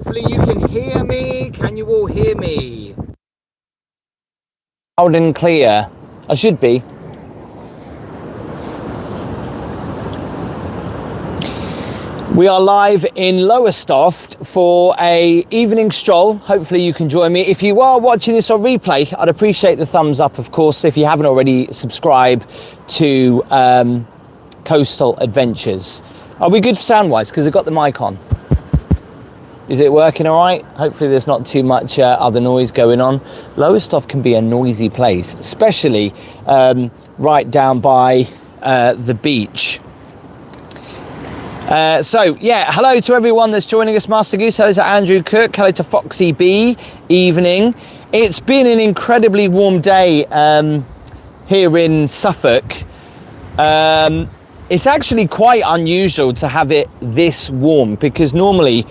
Hopefully you can hear me. Can you all hear me? Loud and clear. I should be. We are live in Lowestoft for a evening stroll. Hopefully you can join me. If you are watching this on replay, I'd appreciate the thumbs up, of course. If you haven't already, subscribe to Coastal Adventures. Are we good sound-wise? Because I've got the mic on. Is it working all right? Hopefully there's not too much other noise going on. Lowestoft can be a noisy place, especially right down by the beach. So yeah, hello to everyone that's joining us. Master Goose, hello to Andrew Cook, hello to Foxy B, evening. It's been an incredibly warm day here in Suffolk. It's actually quite unusual to have it this warm because normally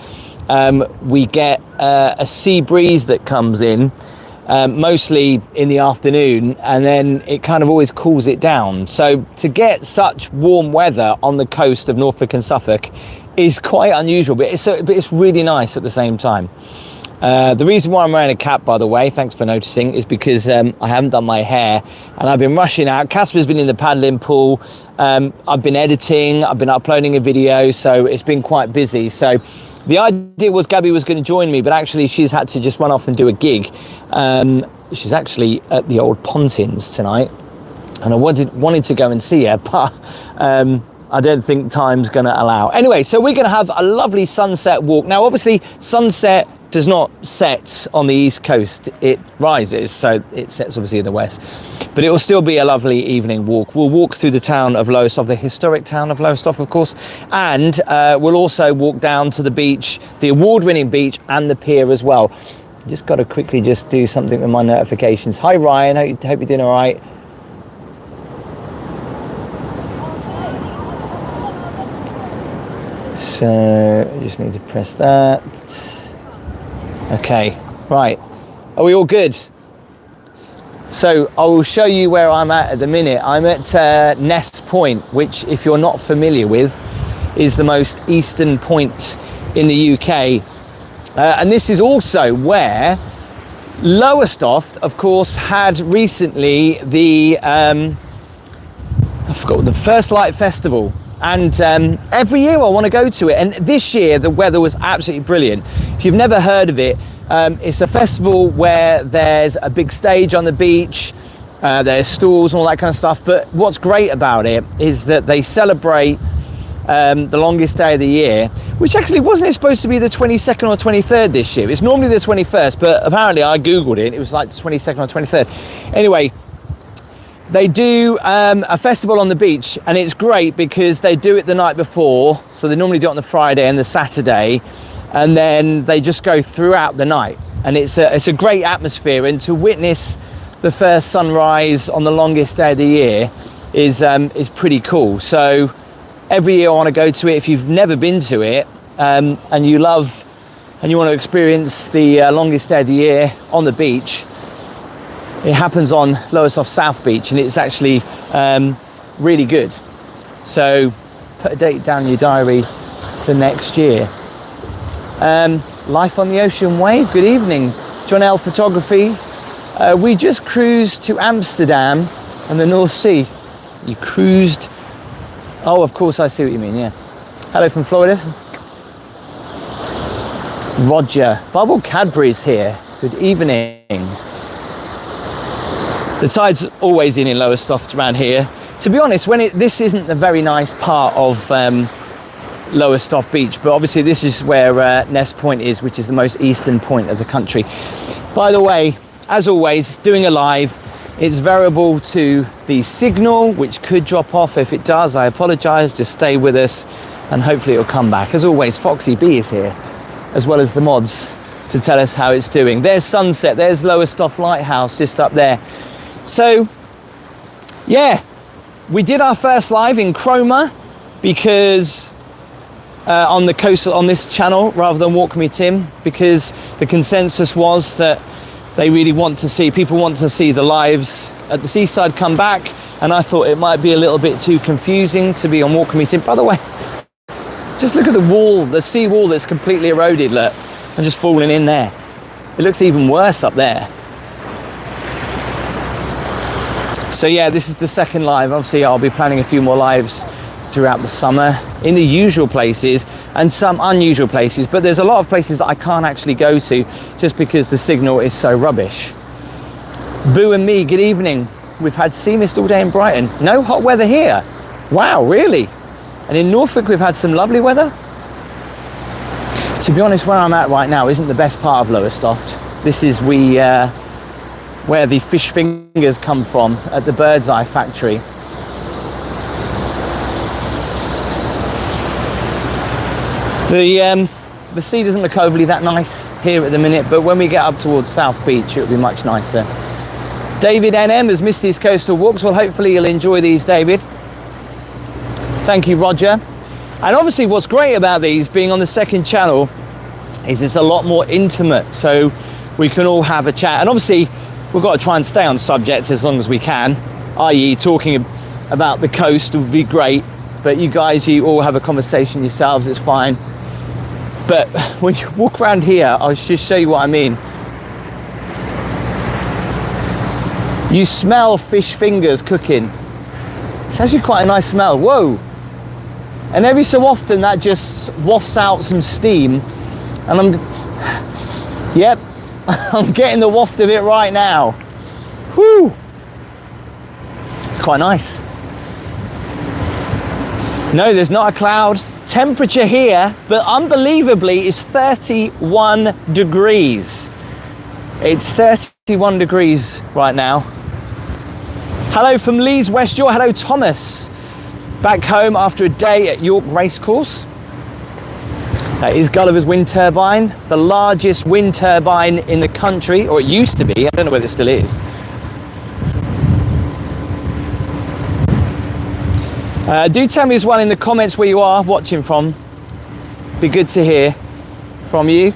we get a sea breeze that comes in mostly in the afternoon, and then it kind of always cools it down. So to get such warm weather on the coast of Norfolk and Suffolk is quite unusual, but it's really nice at the same time. The reason why I'm wearing a cap, by the way, thanks for noticing, is because I haven't done my hair and I've been rushing out. Casper's been in the paddling pool. I've been editing, I've been uploading a video, so it's been quite busy. So the idea was Gabby was going to join me, but actually she's had to just run off and do a gig. She's actually at the old Pontins tonight, and I wanted to go and see her, but I don't think time's going to allow. Anyway, so we're going to have a lovely sunset walk. Now, obviously, sunset does not set on the east coast. It rises, so it sets obviously in the west. But it will still be a lovely evening walk. We'll walk through the town of Lowestoft, the historic town of Lowestoft, of course, and we'll also walk down to the beach, the award-winning beach, and the pier as well. Just got to quickly just do something with my notifications. Hi, Ryan. Hope you're doing all right. So I just need to press that. Okay, right. Are we all good? So I will show you where I'm at the minute. I'm at Ness Point, which, if you're not familiar with, is the most eastern point in the UK. And this is also where Lowestoft, of course, had recently the, I forgot, the First Light Festival. And every year I want to go to it. And this year the weather was absolutely brilliant. If you've never heard of it, it's a festival where there's a big stage on the beach, there's stalls and all that kind of stuff. But what's great about it is that they celebrate the longest day of the year, which actually wasn't supposed to be the 22nd or 23rd this year. It's normally the 21st, but apparently I Googled it, it was like the 22nd or 23rd. Anyway, they do a festival on the beach, and it's great because they do it the night before. So they normally do it on the Friday and the Saturday, and then they just go throughout the night. And it's a great atmosphere, and to witness the first sunrise on the longest day of the year is pretty cool. So every year I want to go to it. If you've never been to it and you love and you want to experience the longest day of the year on the beach, it happens on Lowestoft South Beach, and it's actually really good. So put a date down in your diary for next year. Life on the Ocean Wave, good evening. John L Photography. We just cruised to Amsterdam and the North Sea. You cruised? Oh, of course, I see what you mean, yeah. Hello from Florida. Roger. Bubble Cadbury's here. Good evening. The tide's always in Lowestoft around here. To be honest, this isn't a very nice part of Lowestoft Beach, but obviously this is where Ness Point is, which is the most eastern point of the country. By the way, as always, doing a live, it's variable to the signal, which could drop off. If it does, I apologise. Just stay with us, and hopefully it'll come back. As always, Foxy B is here, as well as the mods, to tell us how it's doing. There's sunset. There's Lowestoft Lighthouse just up there. So, yeah, we did our first live in Cromer because on the coast, on this channel, rather than Walk Me Tim, because the consensus was that they really want to see, people want to see the lives at the seaside come back, and I thought it might be a little bit too confusing to be on Walk Me Tim. By the way, just look at the wall, the sea wall that's completely eroded, look. I'm just falling in there. It looks even worse up there. So yeah, this is the second live. Obviously I'll be planning a few more lives throughout the summer in the usual places and some unusual places, but there's a lot of places that I can't actually go to just because the signal is so rubbish. Boo and me, good evening. We've had sea mist all day in Brighton. No hot weather here. Wow, really? And in Norfolk we've had some lovely weather. To be honest, where I'm at right now isn't the best part of Lowestoft. This is where the fish fingers come from at the Bird's Eye factory. The sea doesn't look overly that nice here at the minute, but when we get up towards South Beach, it'll be much nicer. David NM has missed these coastal walks. Well, hopefully you'll enjoy these, David. Thank you, Roger. And obviously what's great about these being on the second channel is it's a lot more intimate, so we can all have a chat. And obviously we've got to try and stay on subject as long as we can, i.e. talking about the coast would be great, but you guys, you all have a conversation yourselves, it's fine. But when you walk around here, I'll just show you what I mean. You smell fish fingers cooking. It's actually quite a nice smell. Whoa. And every so often that just wafts out some steam, and yep, I'm getting the waft of it right now. Whew. It's quite nice. No, there's not a cloud. Temperature here, but unbelievably, is 31 degrees. It's 31 degrees right now. Hello from Leeds, West York. Hello, Thomas. Back home after a day at York Racecourse. That is Gulliver's wind turbine, the largest wind turbine in the country, or it used to be. I don't know whether it still is. Do tell me as well in the comments where you are watching from. Be good to hear from you.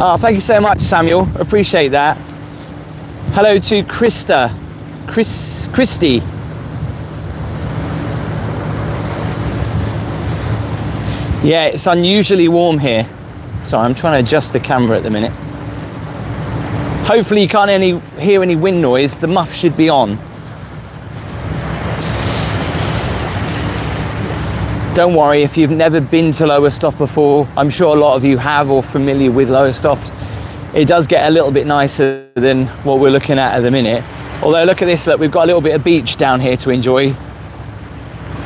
Oh, thank you so much, Samuel. Appreciate that. Hello to Christy. Yeah, it's unusually warm here. Sorry, I'm trying to adjust the camera at the minute. Hopefully you can't hear any wind noise. The muff should be on. Don't worry if you've never been to Lowestoft before. I'm sure a lot of you have or familiar with Lowestoft. It does get a little bit nicer than what we're looking at the minute. Although look at this, look, we've got a little bit of beach down here to enjoy.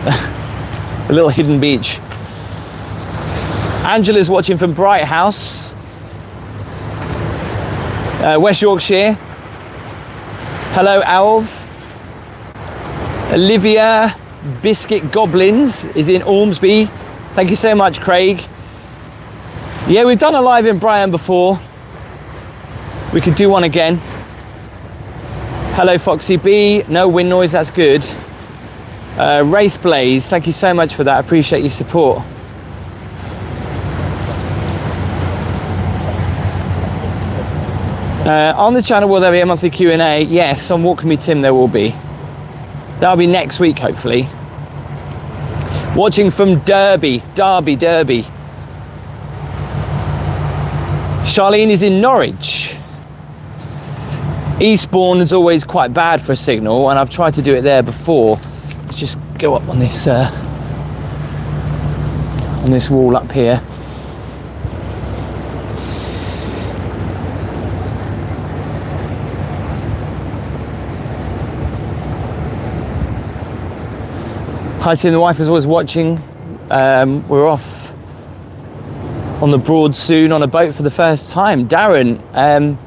A little hidden beach. Angela's watching from Bright House. West Yorkshire. Hello, Alv. Olivia Biscuit Goblins is in Ormsby. Thank you so much, Craig. Yeah, we've done a live in Brighton before. We could do one again. Hello, Foxy B. No wind noise, that's good. Wraith Blaze, thank you so much for that. I appreciate your support. On the channel, will there be a monthly Q&A? Yes, on Walk With Me Tim there will be. That'll be next week, hopefully. Watching from Derby. Charlene is in Norwich. Eastbourne is always quite bad for a signal, and I've tried to do it there before. Let's just go up on this wall up here. Hi Tim, the wife is always watching. We're off on the Broad soon on a boat for the first time. Darren,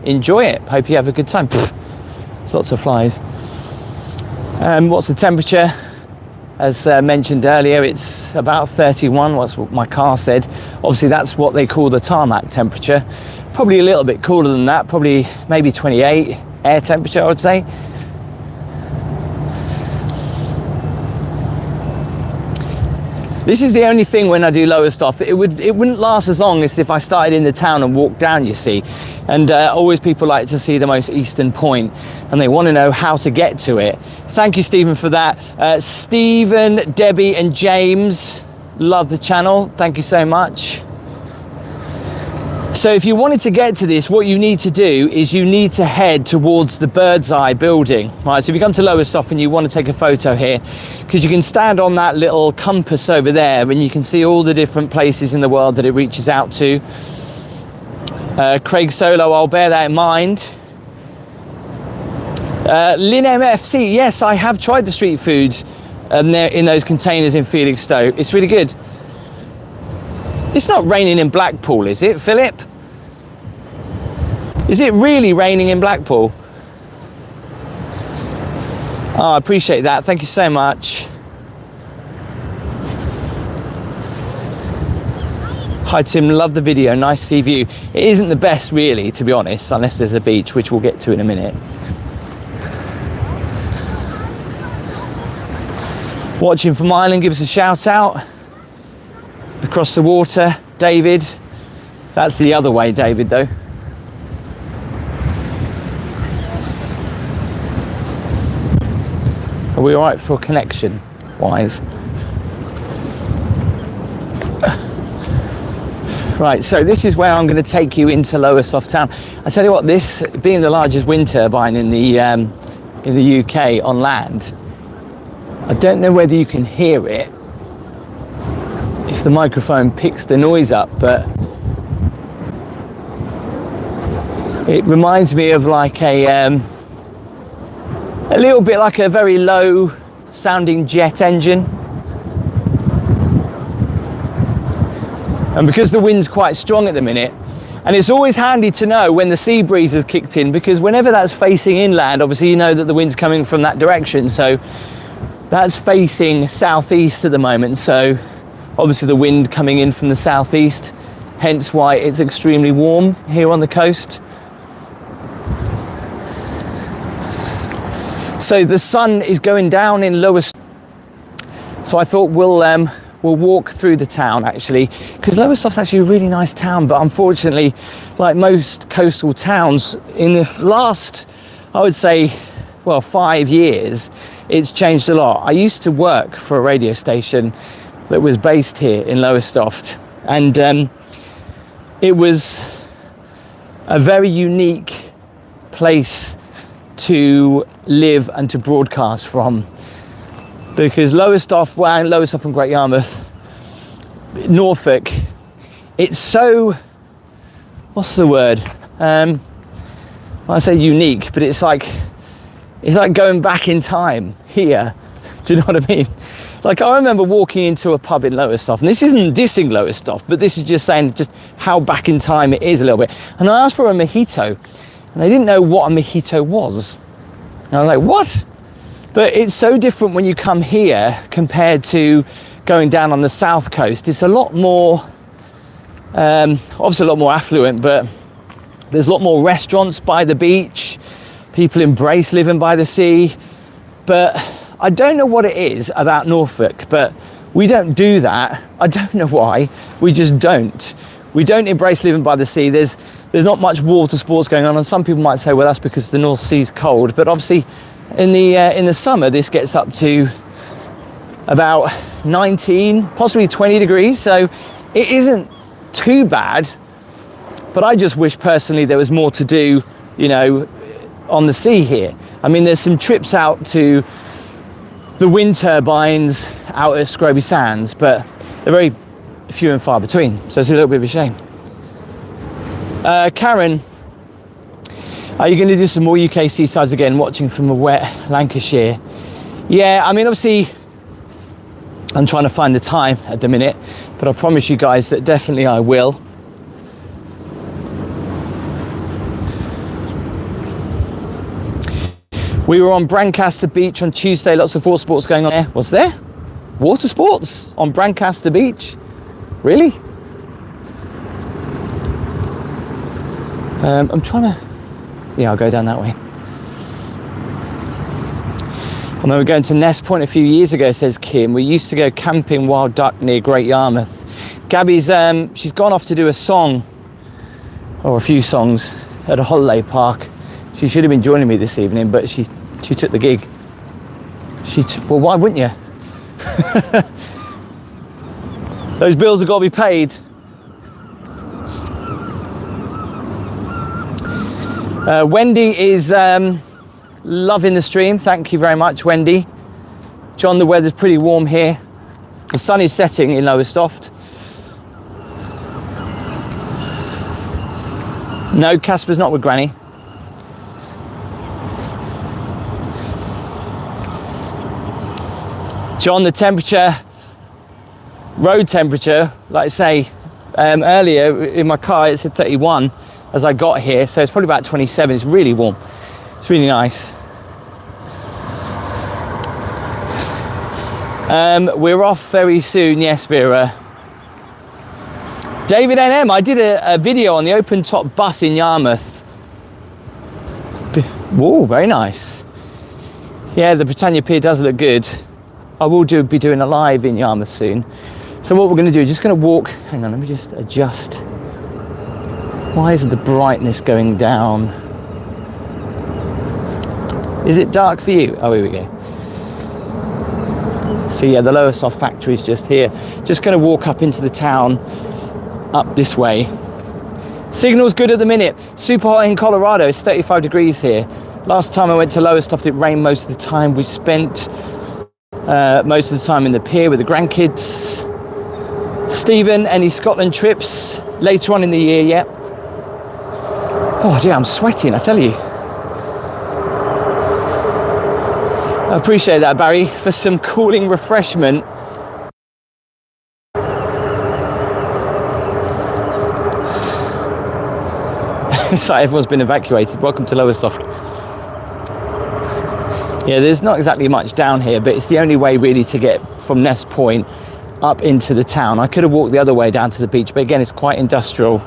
enjoy it. Hope you have a good time. There's lots of flies. What's the temperature? As mentioned earlier, it's about 31. That's what my car said. Obviously, that's what they call the tarmac temperature. Probably a little bit cooler than that. Probably maybe 28 air temperature, I would say. This is the only thing when I do Lowestoft, it wouldn't last as long as if I started in the town and walked down, you see. And always people like to see the most eastern point and they want to know how to get to it. Thank you, Stephen, for that. Stephen, Debbie and James, love the channel. Thank you so much. So if you wanted to get to this, what you need to do is you need to head towards the Bird's Eye building. Right, so if you come to Lowestoft and you want to take a photo here, because you can stand on that little compass over there and you can see all the different places in the world that it reaches out to. Craig Solo, I'll bear that in mind. Lynn MFC, yes, I have tried the street foods in those containers in Felixstowe. It's really good. It's not raining in Blackpool, is it, Philip? Is it really raining in Blackpool? Oh, I appreciate that. Thank you so much. Hi, Tim. Love the video. Nice sea view. It isn't the best, really, to be honest, unless there's a beach, which we'll get to in a minute. Watching from Ireland, give us a shout out. Across the water, David. That's the other way, David, though. Are we all right for connection wise? Right, so this is where I'm going to take you into Lowestoft town. I tell you what, this being the largest wind turbine in the UK on land, I don't know whether you can hear it if the microphone picks the noise up, but it reminds me of like a little bit like a very low sounding jet engine. And because the wind's quite strong at the minute, and it's always handy to know when the sea breeze has kicked in, because whenever that's facing inland, obviously you know that the wind's coming from that direction. So that's facing southeast at the moment, so obviously the wind coming in from the southeast, hence why it's extremely warm here on the coast. So the sun is going down in Lowestoft. So I thought we'll walk through the town actually, because Lowestoft's actually a really nice town, but unfortunately, like most coastal towns in the last, I would say, well, 5 years, it's changed a lot. I used to work for a radio station that was based here in Lowestoft, and it was a very unique place to live and to broadcast from, because Lowestoft and Great Yarmouth, Norfolk, it's so, what's the word, I say unique, but it's like going back in time here. Do you know what I mean? Like, I remember walking into a pub in Lowestoft, and this isn't dissing Lowestoft, but this is just saying just how back in time it is a little bit. And I asked for a mojito, and they didn't know what a mojito was. And I was like, what? But it's so different when you come here compared to going down on the south coast. It's a lot more, obviously a lot more affluent, but there's a lot more restaurants by the beach. People embrace living by the sea. But I don't know what it is about Norfolk, but we don't do that. I don't know why. We just don't. We don't embrace living by the sea. There's not much water sports going on, and some people might say, well, that's because the North Sea's cold. But obviously, in the summer, this gets up to about 19, possibly 20 degrees. So it isn't too bad. But I just wish personally there was more to do, you know, on the sea here. I mean, there's some trips out to the wind turbines out at Scroby Sands, but they're very few and far between, so it's a little bit of a shame. Karen, are you going to do some more UK seasides again, watching from a wet Lancashire? Yeah, I mean, obviously I'm trying to find the time at the minute, but I promise you guys that definitely I will. We were on Brancaster Beach on Tuesday, lots of water sports going on there. Was there? Water sports on Brancaster Beach? Really? I'm trying to, yeah, I'll go down that way. I remember going to Ness Point a few years ago, says Kim. We used to go camping wild duck near Great Yarmouth. Gabby's, she's gone off to do a song, or a few songs, at a holiday park. She should have been joining me this evening, but she took the gig. Well, why wouldn't you? Those bills have got to be paid. Wendy is loving the stream. Thank you very much, Wendy. John, the weather's pretty warm here. The sun is setting in Lowestoft. No, Casper's not with Granny. John, the temperature, road temperature, like I say, earlier in my car it said 31 as I got here, so it's probably about 27. It's really warm. It's really nice. We're off very soon, yes, Vera. David NM, I did a video on the open top bus in Yarmouth. Whoa, very nice. Yeah, the Britannia Pier does look good. I will be doing a live in Yarmouth soon. So what we're going to do, just going to walk. Hang on, let me just adjust. Why isn't the brightness going down? Is it dark for you? Oh, here we go. So yeah, the Lowestoft factory is just here. Just going to walk up into the town, up this way. Signal's good at the minute. Super hot in Colorado. It's 35 degrees here. Last time I went to Lowestoft, it rained most of the time. We spent most of the time in the pier with the grandkids. Stephen, any Scotland trips later on in the year yet? Oh dear, I'm sweating, I tell you. I appreciate that, Barry, for some cooling refreshment. It's like everyone's been evacuated. Welcome to Lowestoft. Yeah, there's not exactly much down here, but it's the only way really to get from Ness Point up into the town. I could have walked the other way down to the beach, but again, it's quite industrial.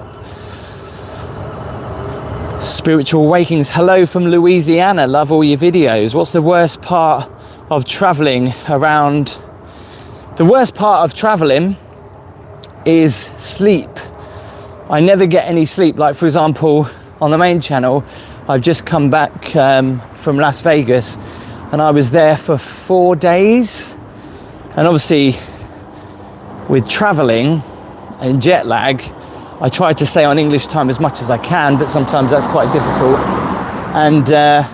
Spiritual Awakens, hello from Louisiana. Love all your videos. What's the worst part of traveling around? The worst part of traveling is sleep. I never get any sleep. Like, for example, on the main channel, I've just come back from Las Vegas, and I was there for 4 days. And obviously, with traveling and jet lag, I try to stay on English time as much as I can, but sometimes that's quite difficult. And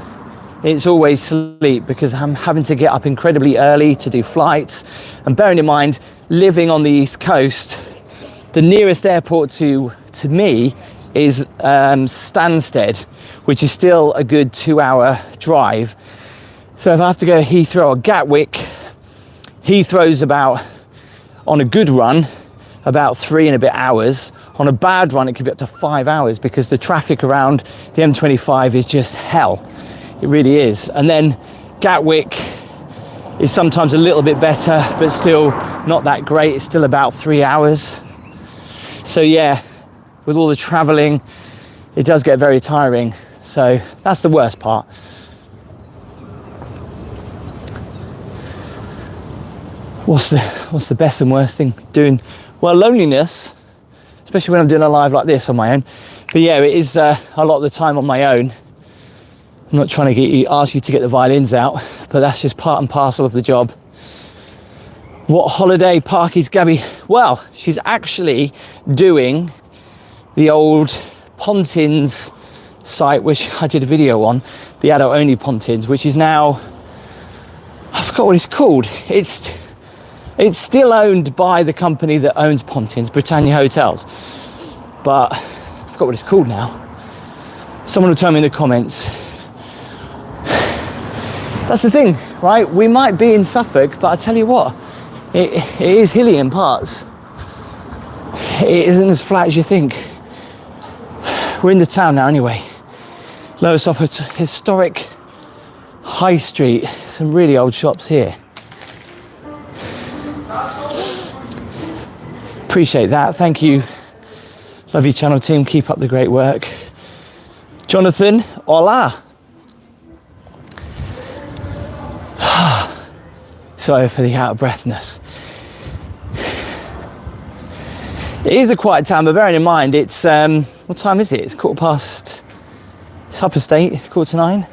it's always sleep, because I'm having to get up incredibly early to do flights. And bearing in mind, living on the East Coast, the nearest airport to me is Stansted, which is still a good 2-hour drive. So if I have to go Heathrow or Gatwick, Heathrow's about, on a good run, about 3 and a bit hours. On a bad run, it could be up to 5 hours, because the traffic around the M25 is just hell. It really is. And then Gatwick is sometimes a little bit better, but still not that great. It's still about 3 hours. So yeah, with all the traveling, it does get very tiring. So that's the worst part. What's the best and worst thing doing? Well, loneliness, especially when I'm doing a live like this on my own. But yeah, it is a lot of the time on my own. I'm not trying to ask you to get the violins out, but that's just part and parcel of the job. What holiday park is Gabby? Well, she's actually doing the old Pontins site, which I did a video on, the adult only Pontins, which is now, I forgot what it's called. It's still owned by the company that owns Pontins, Britannia Hotels, but I forgot what it's called now. Someone will tell me in the comments. That's the thing, right? We might be in Suffolk, but I tell you what, it is hilly in parts. It isn't as flat as you think. We're in the town now anyway. Lowestoft, historic high street, some really old shops here. Appreciate that, thank you. Love your channel team, keep up the great work. Jonathan, hola. Sorry for the out of breathness. It is a quiet town, but bearing in mind it's what time is it? It's quarter past. It's up estate, 8:45.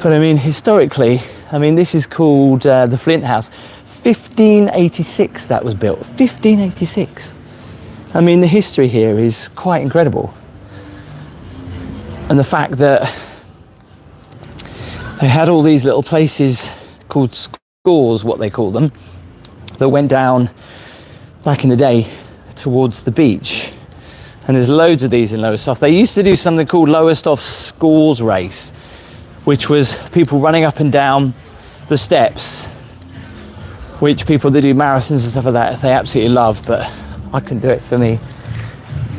But I mean, historically, I mean, this is called the Flint House. 1586 that was built. 1586. I mean, the history here is quite incredible. And the fact that they had all these little places called scores, what they call them, that went down back in the day towards the beach. And there's loads of these in Lowestoft. They used to do something called Lowestoft Scores Race, which was people running up and down the steps, which people that do marathons and stuff like that, they absolutely love, but I couldn't do it for me.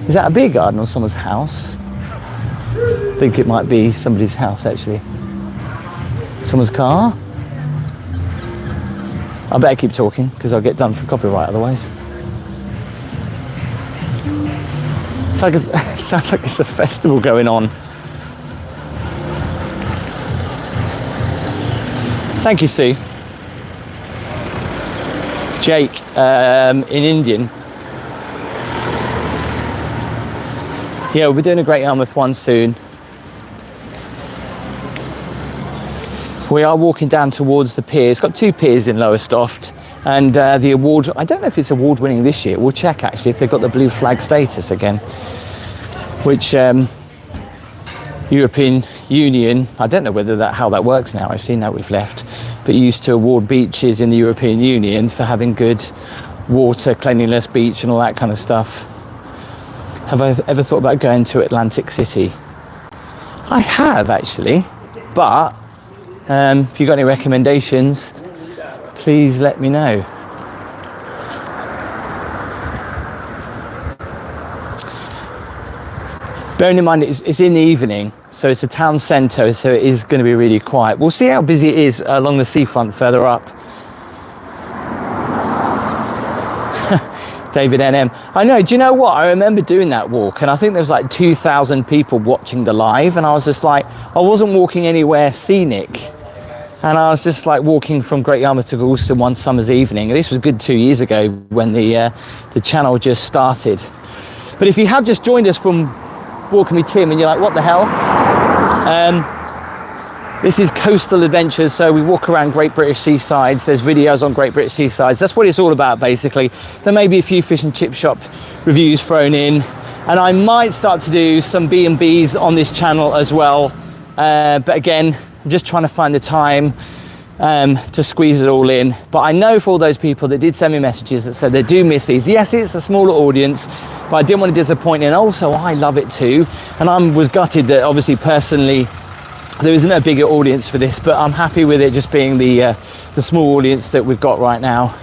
Is that a beer garden or someone's house? I think it might be somebody's house, actually. Someone's car? I better keep talking, because I'll get done for copyright otherwise. Sounds like it's a festival going on. Thank you, Sue. Jake, in Indian. Yeah, we'll be doing a Great Yarmouth one soon. We are walking down towards the pier. It's got 2 piers in Lowestoft, and the award, I don't know if it's award winning this year. We'll check actually if they've got the blue flag status again, which European Union, I don't know whether how that works now actually, now we've left, but used to award beaches in the European Union for having good water, cleanliness, beach and all that kind of stuff. Have I ever thought about going to Atlantic City? I have actually, but if you've got any recommendations, please let me know. Bearing in mind it's in the evening, so it's a town centre, so it is going to be really quiet. We'll see how busy it is along the seafront further up. David NM. I know, do you know what? I remember doing that walk, and I think there was like 2,000 people watching the live, and I was just like, I wasn't walking anywhere scenic. And I was just like walking from Great Yarmouth to Galston one summer's evening. This was a good 2 years ago when the channel just started. But if you have just joined us from Walking with Tim and you're like, what the hell? This is Coastal Adventures, so we walk around Great British seasides. There's videos on Great British seasides. That's what it's all about, basically. There may be a few fish and chip shop reviews thrown in, and I might start to do some B&Bs on this channel as well. But again, I'm just trying to find the time to squeeze it all in. But I know for all those people that did send me messages that said they do miss these. Yes, it's a smaller audience, but I didn't want to disappoint, and also I love it too. And I was gutted that obviously personally there isn't a bigger audience for this, but I'm happy with it just being the small audience that we've got right now.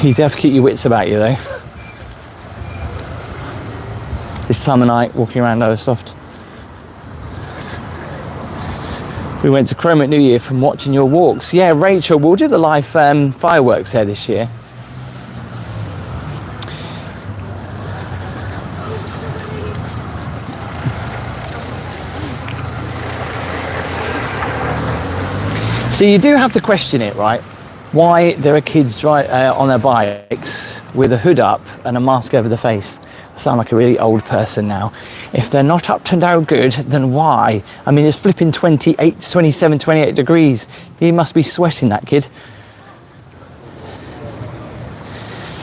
You have to keep your wits about you though. This time of night, walking around Lowestoft. We went to Claremont New Year from watching your walks. Yeah, Rachel, we'll do the live fireworks there this year. So you do have to question it, right? Why there are kids on their bikes with a hood up and a mask over the face. I sound like a really old person now. If they're not up to no good, then why? I mean, it's flipping 28, 27, 28 degrees. He must be sweating, that kid.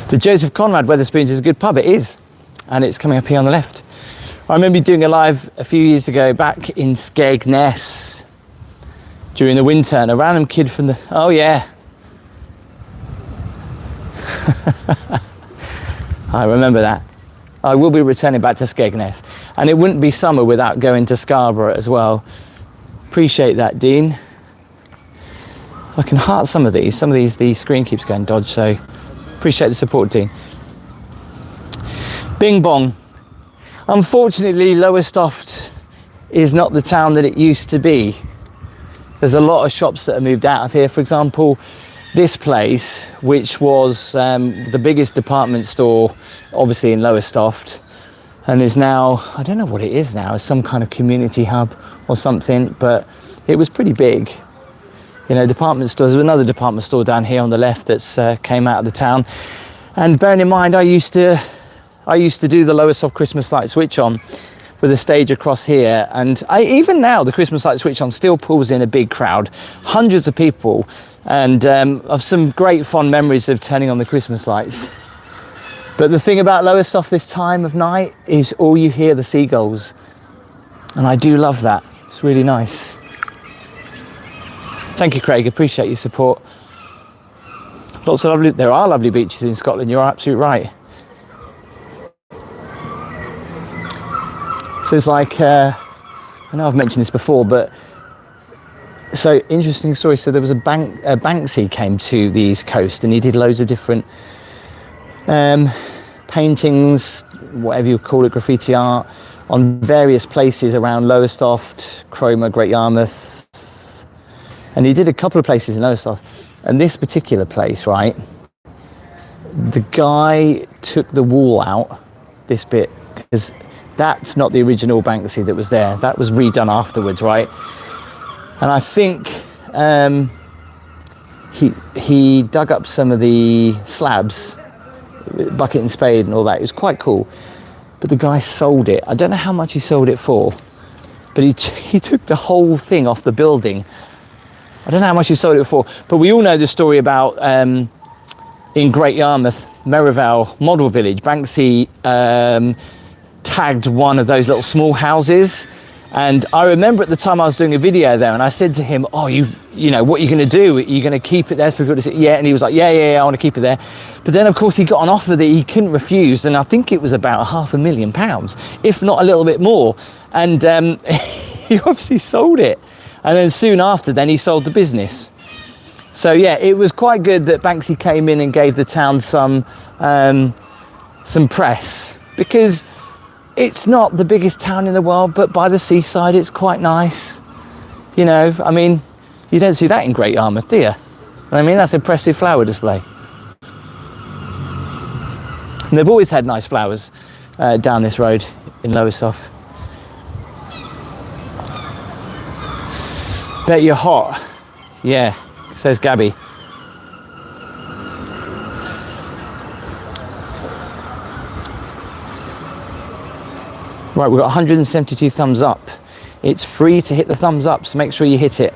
The Joseph Conrad Wetherspoons is a good pub, it is. And it's coming up here on the left. I remember doing a live a few years ago back in Skegness during the winter, and a random kid from the, oh yeah. I remember that. I will be returning back to Skegness, and it wouldn't be summer without going to Scarborough as well. Appreciate that, Dean. I can heart some of these. Some of these, the screen keeps going dodge, so appreciate the support, Dean. Bing bong. Unfortunately, Lowestoft is not the town that it used to be. There's a lot of shops that have moved out of here. For example, this place, which was the biggest department store, obviously in Lowestoft, and is now, I don't know what it is now, it's some kind of community hub or something, but it was pretty big. You know, department stores. There's another department store down here on the left that's came out of the town. And bearing in mind, I used to do the Lowestoft Christmas light switch on with a stage across here, and even now the Christmas light switch on still pulls in a big crowd, hundreds of people, and of some great fond memories of turning on the Christmas lights. But the thing about Lowestoft this time of night is all you hear the seagulls, and I do love that. It's really nice. Thank you, Craig, appreciate your support. Lots of lovely, there are lovely beaches in Scotland, you're absolutely right. So it's like, I know I've mentioned this before, but so interesting story. So there was Banksy came to the East Coast and he did loads of different paintings, whatever you call it, graffiti art, on various places around Lowestoft, Cromer, Great Yarmouth. And he did a couple of places in Lowestoft. And this particular place, right, the guy took the wall out, this bit, because that's not the original Banksy that was there. That was redone afterwards, right? And I think he dug up some of the slabs, bucket and spade and all that. It was quite cool. But the guy sold it. I don't know how much he sold it for, but he took the whole thing off the building. I don't know how much he sold it for, but we all know the story about in Great Yarmouth, Merivale Model Village, Banksy tagged one of those little small houses, and I remember at the time I was doing a video there, and I said to him, "Oh, you know, what are you going to do? Are you going to keep it there for good?" Yeah, and he was like, "Yeah, I want to keep it there." But then, of course, he got an offer that he couldn't refuse, and I think it was about £500,000, if not a little bit more, and he obviously sold it. And then soon after, then he sold the business. So yeah, it was quite good that Banksy came in and gave the town some press, because it's not the biggest town in the world, but by the seaside, it's quite nice. You know, I mean, you don't see that in Great Yarmouth, do you? I mean, that's an impressive flower display. And they've always had nice flowers down this road in Lowestoft. Bet you're hot. Yeah, says Gabby. Right, we've got 172 thumbs up. It's free to hit the thumbs up, so make sure you hit it.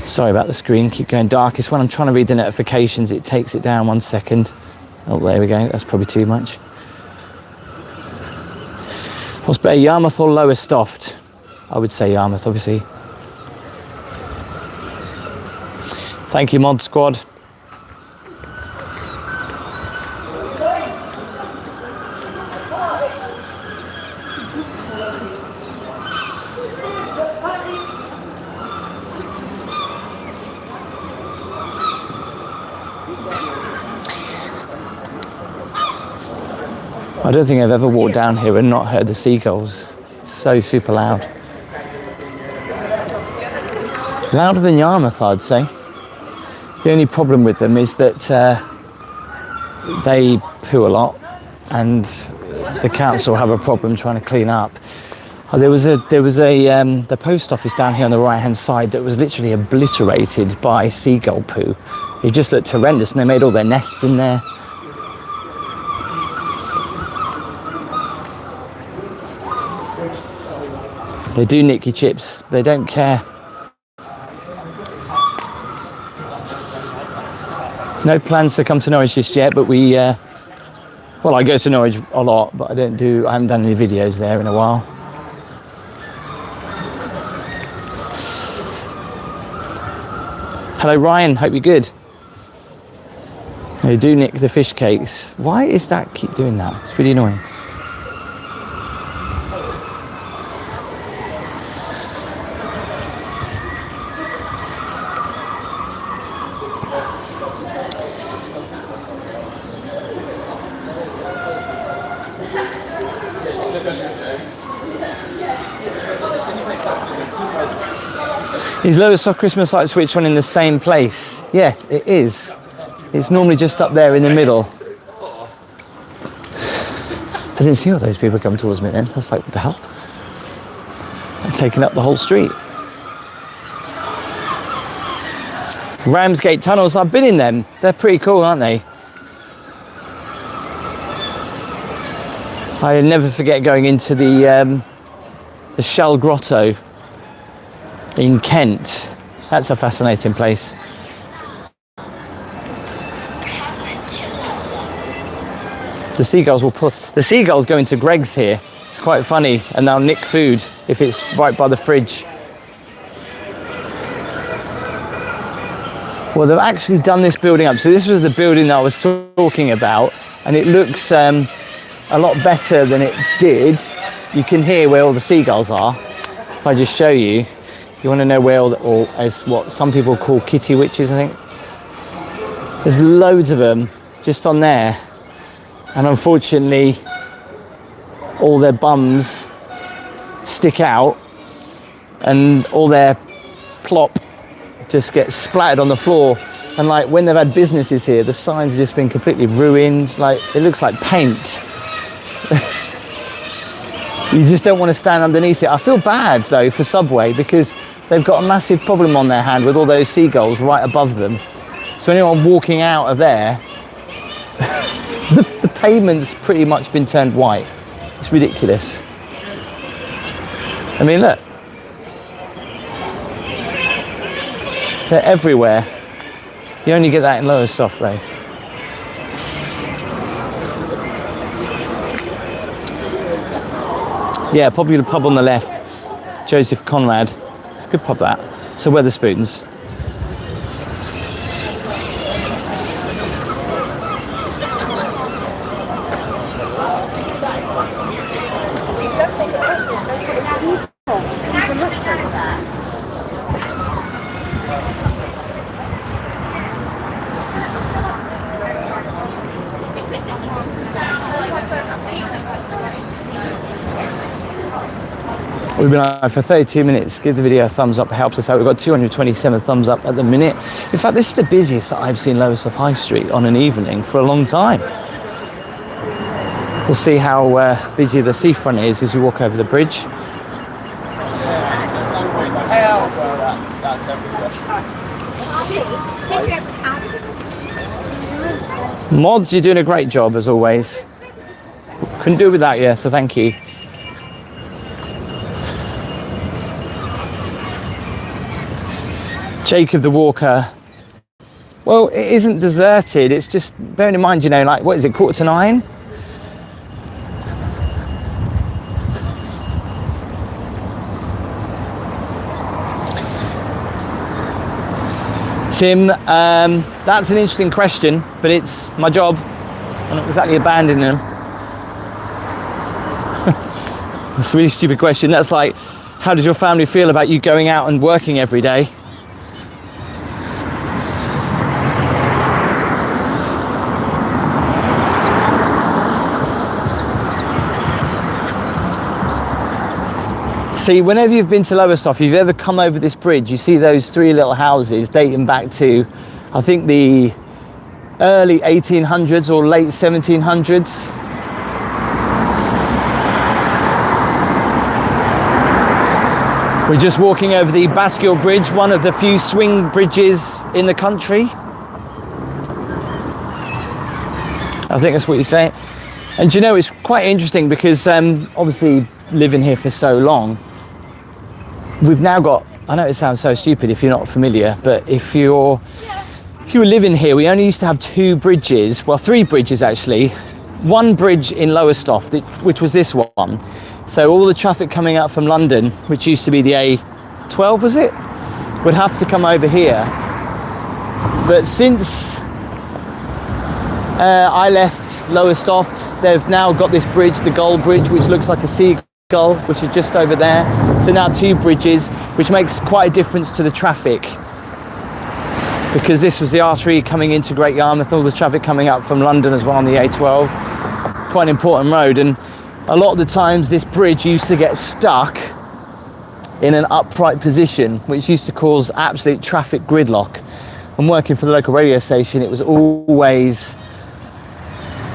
Sorry about the screen, keep going dark. It's when I'm trying to read the notifications, it takes it down 1 second. Oh, there we go, that's probably too much. What's better, Yarmouth or Lowestoft? I would say Yarmouth, obviously. Thank you, Mod Squad. I don't think I've ever walked down here and not heard the seagulls. So super loud. Louder than Yarmouth, I'd say. The only problem with them is that they poo a lot, and the council have a problem trying to clean up. There was the post office down here on the right hand side that was literally obliterated by seagull poo. It just looked horrendous, and they made all their nests in there. They do nick your chips, they don't care. No plans to come to Norwich just yet, but we, well, I go to Norwich a lot, but I haven't done any videos there in a while. Hello Ryan, hope you're good. They do nick the fish cakes. Why is that keep doing that? It's really annoying. Is Lowestoft Christmas light switch on in the same place? Yeah, it is. It's normally just up there in the middle. I didn't see all those people coming towards me then. I was like, what the hell? I'm taking up the whole street. Ramsgate tunnels, I've been in them. They're pretty cool, aren't they? I never forget going into the Shell Grotto in Kent. That's a fascinating place. The seagulls go into Greg's here. It's quite funny, and they'll nick food if it's right by the fridge. Well, they've actually done this building up. So this was the building that I was talking about, and it looks a lot better than it did. You can hear where all the seagulls are. If I just show you, you want to know where or as what some people call kitty witches, I think. There's loads of them just on there. And unfortunately, all their bums stick out and all their plop just gets splattered on the floor. And like when they've had businesses here, the signs have just been completely ruined. Like it looks like paint. You just don't want to stand underneath it. I feel bad though for Subway because they've got a massive problem on their hand with all those seagulls right above them. So anyone walking out of there, the pavement's pretty much been turned white. It's ridiculous. I mean, look. They're everywhere. You only get that in Lowestoft though. Yeah, popular pub on the left, Joseph Conrad. It's a good pub that. So Wetherspoons. We've been live for 32 minutes. Give the video a thumbs up, it helps us out. We've got 227 thumbs up at the minute. In fact, this is the busiest that I've seen Lowestoft High Street on an evening for a long time. We'll see how busy the seafront is as we walk over the bridge. Mods, you're doing a great job as always. Couldn't do it without you, so thank you. Jacob the Walker. Well, it isn't deserted. It's just, bearing in mind, you know, like, what is it, 8:45? Tim, that's an interesting question, but it's my job. I'm not exactly abandoning them. That's a really stupid question. That's like, how does your family feel about you going out and working every day? See, whenever you've been to Lowestoft, if you've ever come over this bridge, you see those three little houses dating back to, I think, the early 1800s or late 1700s. We're just walking over the Bascule Bridge, one of the few swing bridges in the country. I think that's what you're saying. And you know, it's quite interesting because obviously living here for so long, we've now got, I know it sounds so stupid if you're not familiar, but if you were living here, we only used to have two bridges, well, three bridges actually. One bridge in Lowestoft, which was this one. So all the traffic coming out from London, which used to be the A12, was it? Would have to come over here. But since I left Lowestoft, they've now got this bridge, the Gold Bridge, which looks like a seagull, which is just over there. So now two bridges, which makes quite a difference to the traffic. Because this was the artery coming into Great Yarmouth, all the traffic coming up from London as well on the A12. Quite an important road, and a lot of the times this bridge used to get stuck in an upright position, which used to cause absolute traffic gridlock. And working for the local radio station, it was always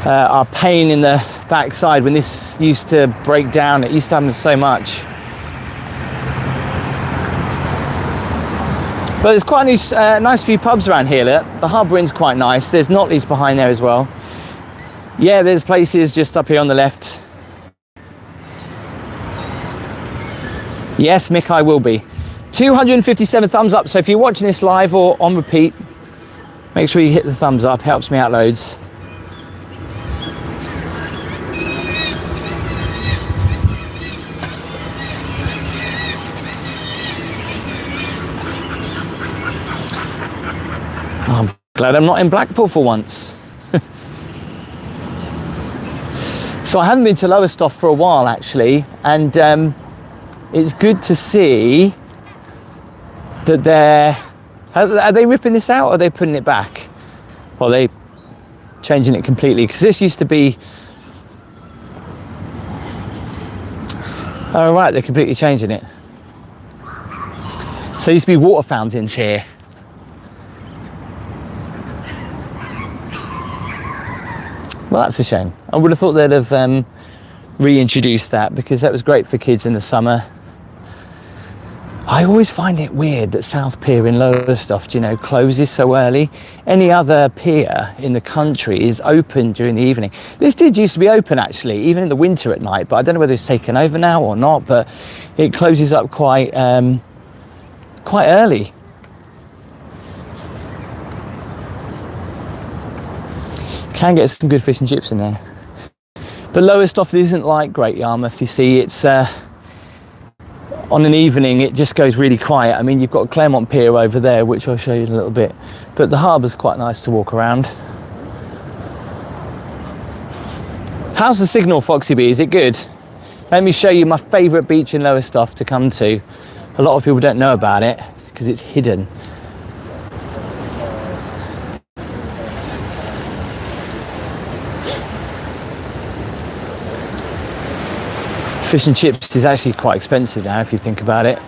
a pain in the backside when this used to break down. It used to happen so much. But there's quite a nice few pubs around here. Look. The Harbour Inn's quite nice. There's Notley's behind there as well. Yeah, there's places just up here on the left. Yes, Mick, I will be. 257 thumbs up. So if you're watching this live or on repeat, make sure you hit the thumbs up. Helps me out loads. I'm glad I'm not in Blackpool for once. So I haven't been to Lowestoft for a while actually, and it's good to see that are they ripping this out or are they putting it back? Or are they changing it completely? Because this used to be, oh right, they're completely changing it. So there used to be water fountains here. Well, that's a shame. I would have thought they'd have reintroduced that, because that was great for kids in the summer. I always find it weird that South Pier in Lowestoft, you know, closes so early. Any other pier in the country is open during the evening. This did used to be open actually, even in the winter at night, but I don't know whether it's taken over now or not, but it closes up quite early. Can get some good fish and chips in there. But Lowestoft isn't like Great Yarmouth, you see. It's on an evening it just goes really quiet. I mean, you've got Claremont Pier over there, which I'll show you in a little bit, but the harbour's quite nice to walk around. How's the signal, Foxy B? Is it good? Let me show you my favourite beach in Lowestoft to come to. A lot of people don't know about it because it's hidden. Fish and chips is actually quite expensive now if you think about it,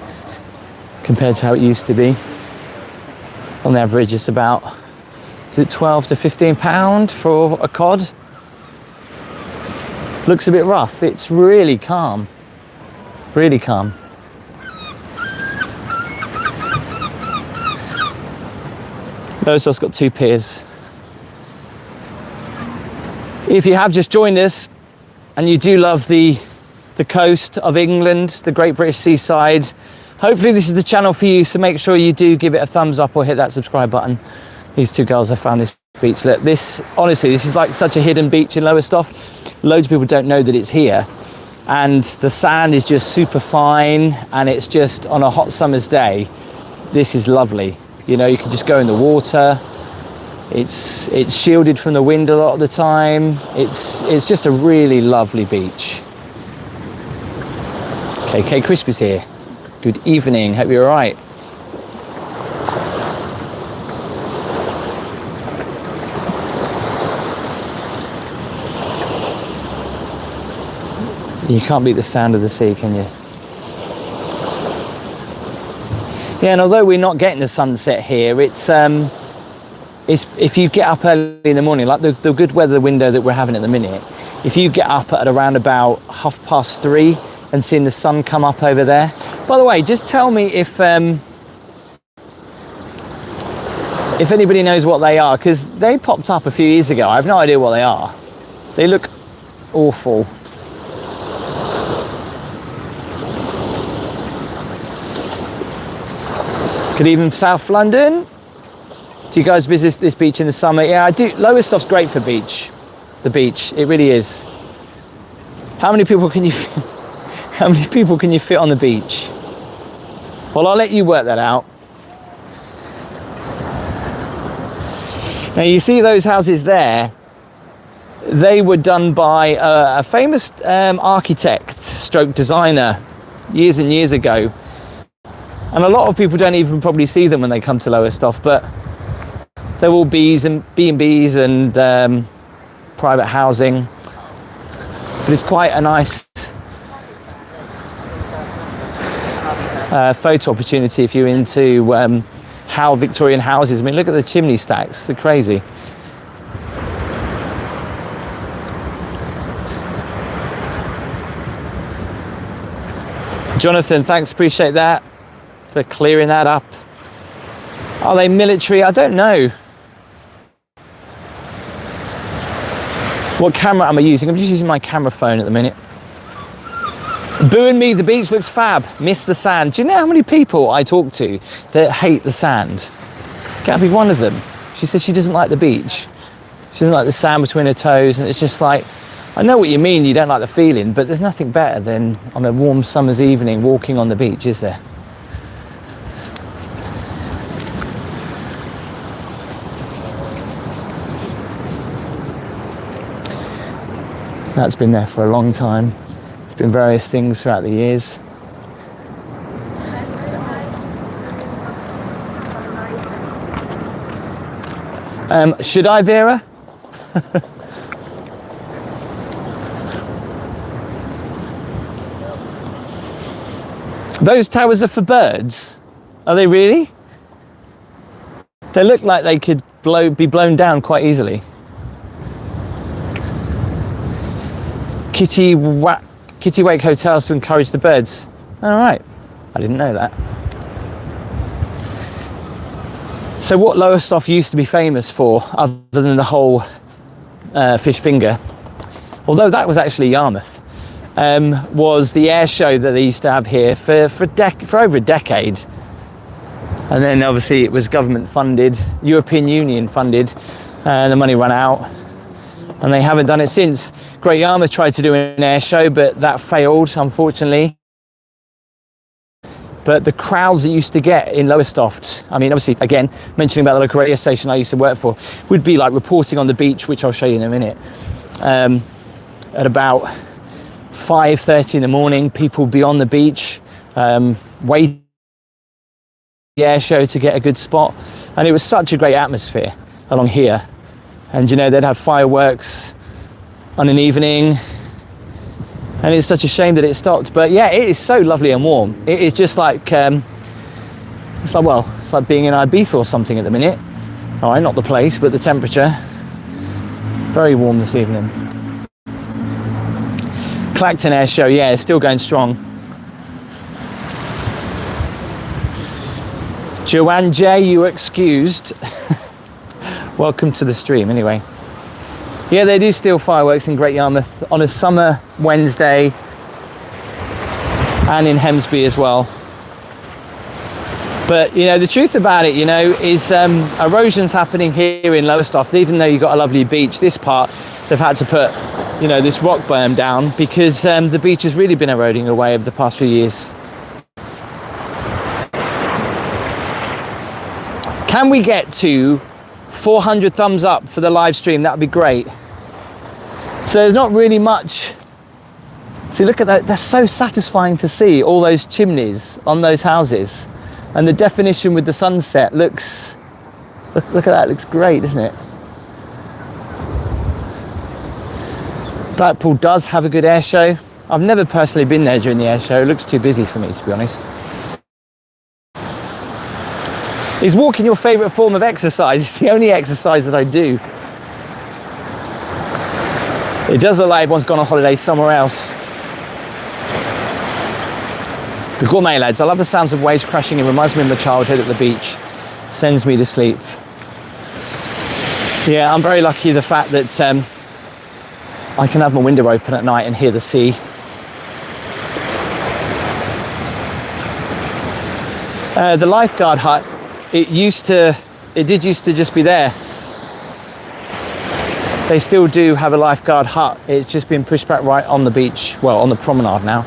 compared to how it used to be. On average it's about, is it 12 to 15 pound for a cod? Looks a bit rough. It's really calm, really calm. Lowestoft's got 2 piers. If you have just joined us and you do love the coast of England, the Great British Seaside, hopefully this is the channel for you, so make sure you do give it a thumbs up or hit that subscribe button. These 2 girls have found this beach. Look, this, honestly, this is like such a hidden beach in Lowestoft. Loads of people don't know that it's here, and the sand is just super fine, and it's just on a hot summer's day, this is lovely. You know, you can just go in the water. It's shielded from the wind a lot of the time. It's just a really lovely beach. KK Crispy's here. Good evening, hope you're all right. You can't beat the sound of the sea, can you? Yeah, and although we're not getting the sunset here, it's if you get up early in the morning, like the good weather window that we're having at the minute, if you get up at around about 3:30 and seeing the sun come up over there. By the way, just tell me if anybody knows what they are, because they popped up a few years ago. I have no idea what they are. They look awful. Good evening, South London. Do you guys visit this beach in the summer? Yeah, I do. Lowestoft's great for the beach. It really is. How many people can you fit on the beach? Well, I'll let you work that out. Now you see those houses there, they were done by a famous architect stroke designer years and years ago. And a lot of people don't even probably see them when they come to Lowestoft, but they're all B&Bs and private housing. But it's quite a nice photo opportunity if you're into how Victorian houses. I mean, look at the chimney stacks, they're crazy. Jonathan, thanks, appreciate that for clearing that up. Are they military? I don't know. What camera am I using? I'm just using my camera phone at the minute. Boo and me, the beach looks fab. Miss the sand. Do you know how many people I talk to that hate the sand? Gabby, one of them. She says she doesn't like the beach. She doesn't like the sand between her toes, and it's just like, I know what you mean, you don't like the feeling, but there's nothing better than on a warm summer's evening walking on the beach, is there? That's been there for a long time. There's been various things throughout the years. Should I, Vera? Those towers are for birds. Are they really? They look like they could be blown down quite easily. Kittiwake hotels to encourage the birds. All right, I didn't know that. So what Lowestoft used to be famous for, other than the whole fish finger, although that was actually Yarmouth, was the air show that they used to have here for over a decade. And then obviously it was government funded, European Union funded, and the money ran out. And they haven't done it since. Great Yarmouth tried to do an air show, but that failed, unfortunately. But the crowds that used to get in Lowestoft, I mean, obviously, again, mentioning about the local radio station I used to work for, would be like reporting on the beach, which I'll show you in a minute. At about 5:30 in the morning, people would be on the beach, waiting for the air show to get a good spot. And it was such a great atmosphere along here. And you know, they'd have fireworks on an evening, and it's such a shame that it stopped. But yeah, it is so lovely and warm. It is just like it's like being in Ibiza or something at the minute. All right, not the place, but the temperature. Very warm this evening. Clacton Air Show, yeah, it's still going strong. Joanne J, you are excused. Welcome to the stream, anyway. Yeah, they do still fireworks in Great Yarmouth on a summer Wednesday, and in Hemsby as well. But, you know, the truth about it, you know, is erosion's happening here in Lowestoft. Even though you've got a lovely beach, this part, they've had to put, you know, this rock berm down because the beach has really been eroding away over the past few years. Can we get to 400 thumbs up for the live stream? That would be great. So there's not really much. See, look at that. That's so satisfying to see all those chimneys on those houses. And the definition with the sunset looks, look at that, it looks great, doesn't it? Blackpool does have a good air show. I've never personally been there during the air show. It looks too busy for me, to be honest. Is walking your favourite form of exercise? It's the only exercise that I do. It does look like everyone's gone on holiday somewhere else. The Gourmet Lads, I love the sounds of waves crashing. It reminds me of my childhood at the beach. Sends me to sleep. Yeah, I'm very lucky the fact that I can have my window open at night and hear the sea. The lifeguard hut, it did used to just be there. They still do have a lifeguard hut. It's just been pushed back right on the beach, well, on the promenade now.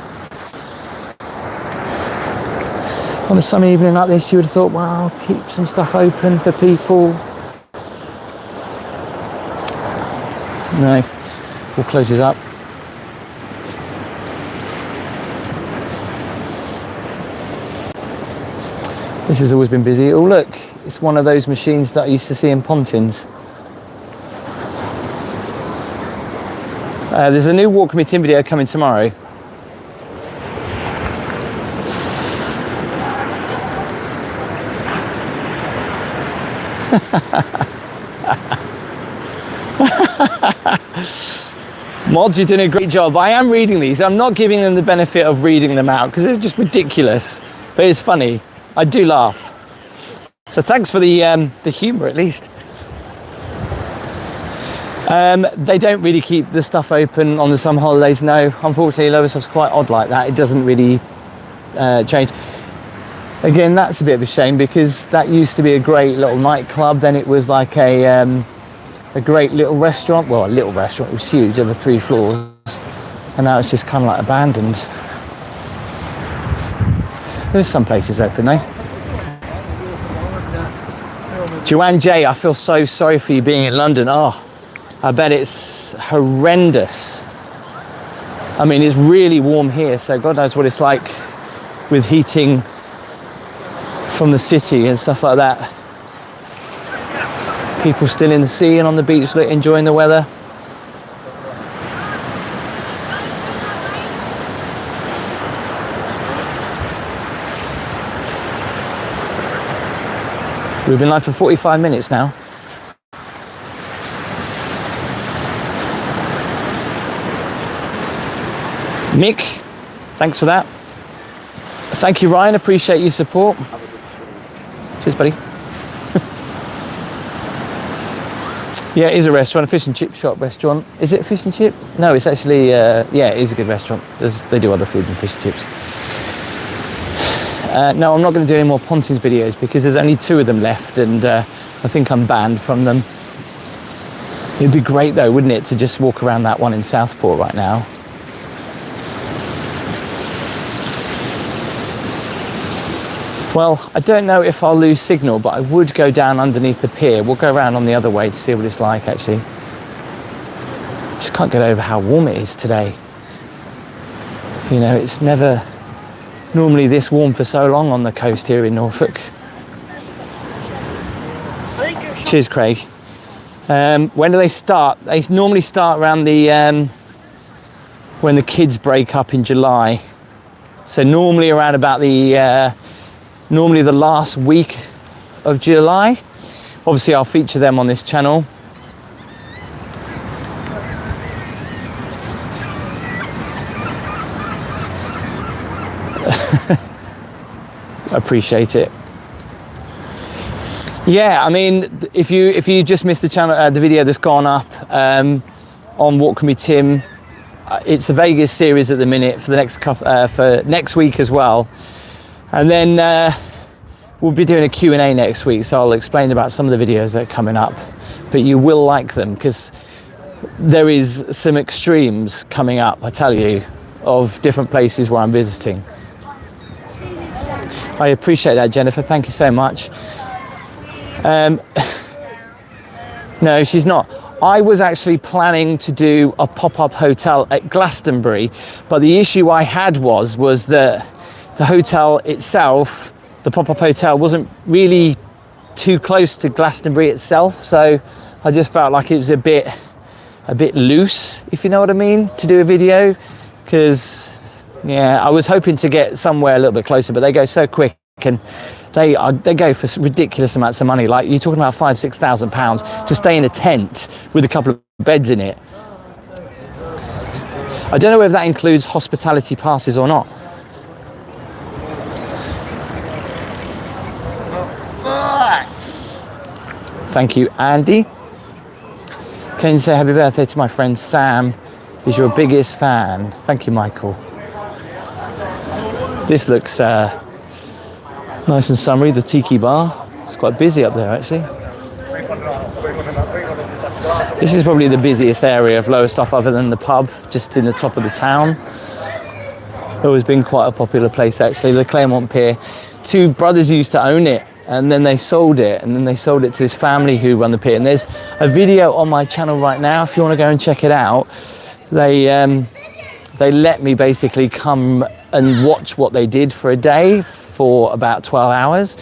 On a sunny evening like this, you would have thought, well, keep some stuff open for people. No, all closes up. This has always been busy. Oh look, it's one of those machines that I used to see in Pontins. There's a new walk committing video coming tomorrow. Mods, you're doing a great job. I am reading these. I'm not giving them the benefit of reading them out because they're just ridiculous. But it's funny. I do laugh. So thanks for the humour at least. They don't really keep the stuff open on the summer holidays, no. Unfortunately, Lowestoft's quite odd like that. It doesn't really change. Again, that's a bit of a shame because that used to be a great little nightclub. Then it was like a great little restaurant. Well, a little restaurant. It was huge, over 3 floors. And now it's just kind of like abandoned. There's some places open though. Joanne J, I feel so sorry for you being in London. Oh, I bet it's horrendous. I mean, it's really warm here, so God knows what it's like with heating from the city and stuff like that. People still in the sea and on the beach enjoying the weather. We've been live for 45 minutes now. Mick, thanks for that. Thank you, Ryan. Appreciate your support. Cheers, buddy. Yeah, it is a restaurant, a fish and chip shop restaurant. Is it fish and chip? No, it's actually, yeah, it is a good restaurant. They do other food than fish and chips. No, I'm not going to do any more Pontins videos because there's only 2 of them left and I think I'm banned from them. It'd be great though, wouldn't it, to just walk around that one in Southport right now. Well, I don't know if I'll lose signal, but I would go down underneath the pier. We'll go around on the other way to see what it's like, actually. Just can't get over how warm it is today. You know, it's never normally this warm for so long on the coast here in Norfolk. Cheers, Craig. When do they start? They normally start around the when the kids break up in July. So normally around about the normally the last week of July. Obviously, I'll feature them on this channel. Appreciate it. Yeah, I mean, if you just missed the channel, the video that's gone up on What Can Be Tim, it's a Vegas series at the minute for the next couple, for next week as well, and then we'll be doing a Q&A next week. So I'll explain about some of the videos that are coming up, but you will like them because there is some extremes coming up. I tell you, of different places where I'm visiting. I appreciate that, Jennifer. Thank you so much. No, she's not. I was actually planning to do a pop-up hotel at Glastonbury, but the issue I had was that the hotel itself, the pop-up hotel, wasn't really too close to Glastonbury itself, so I just felt like it was a bit loose, if you know what I mean, to do a video, because yeah, I was hoping to get somewhere a little bit closer, but they go so quick and they go for ridiculous amounts of money. Like, you're talking about £5,000-6,000 to stay in a tent with a couple of beds in it. I don't know whether that includes hospitality passes or not. Thank you, Andy. Can you say happy birthday to my friend Sam? He's your biggest fan. Thank you, Michael. This looks nice and summery, the Tiki Bar. It's quite busy up there, actually. This is probably the busiest area of Lowestoft other than the pub, just in the top of the town. Always been quite a popular place, actually. The Claremont Pier. 2 brothers used to own it, and then they sold it, and then they sold it to this family who run the pier. And there's a video on my channel right now if you want to go and check it out. They let me basically come and watch what they did for a day for about 12 hours,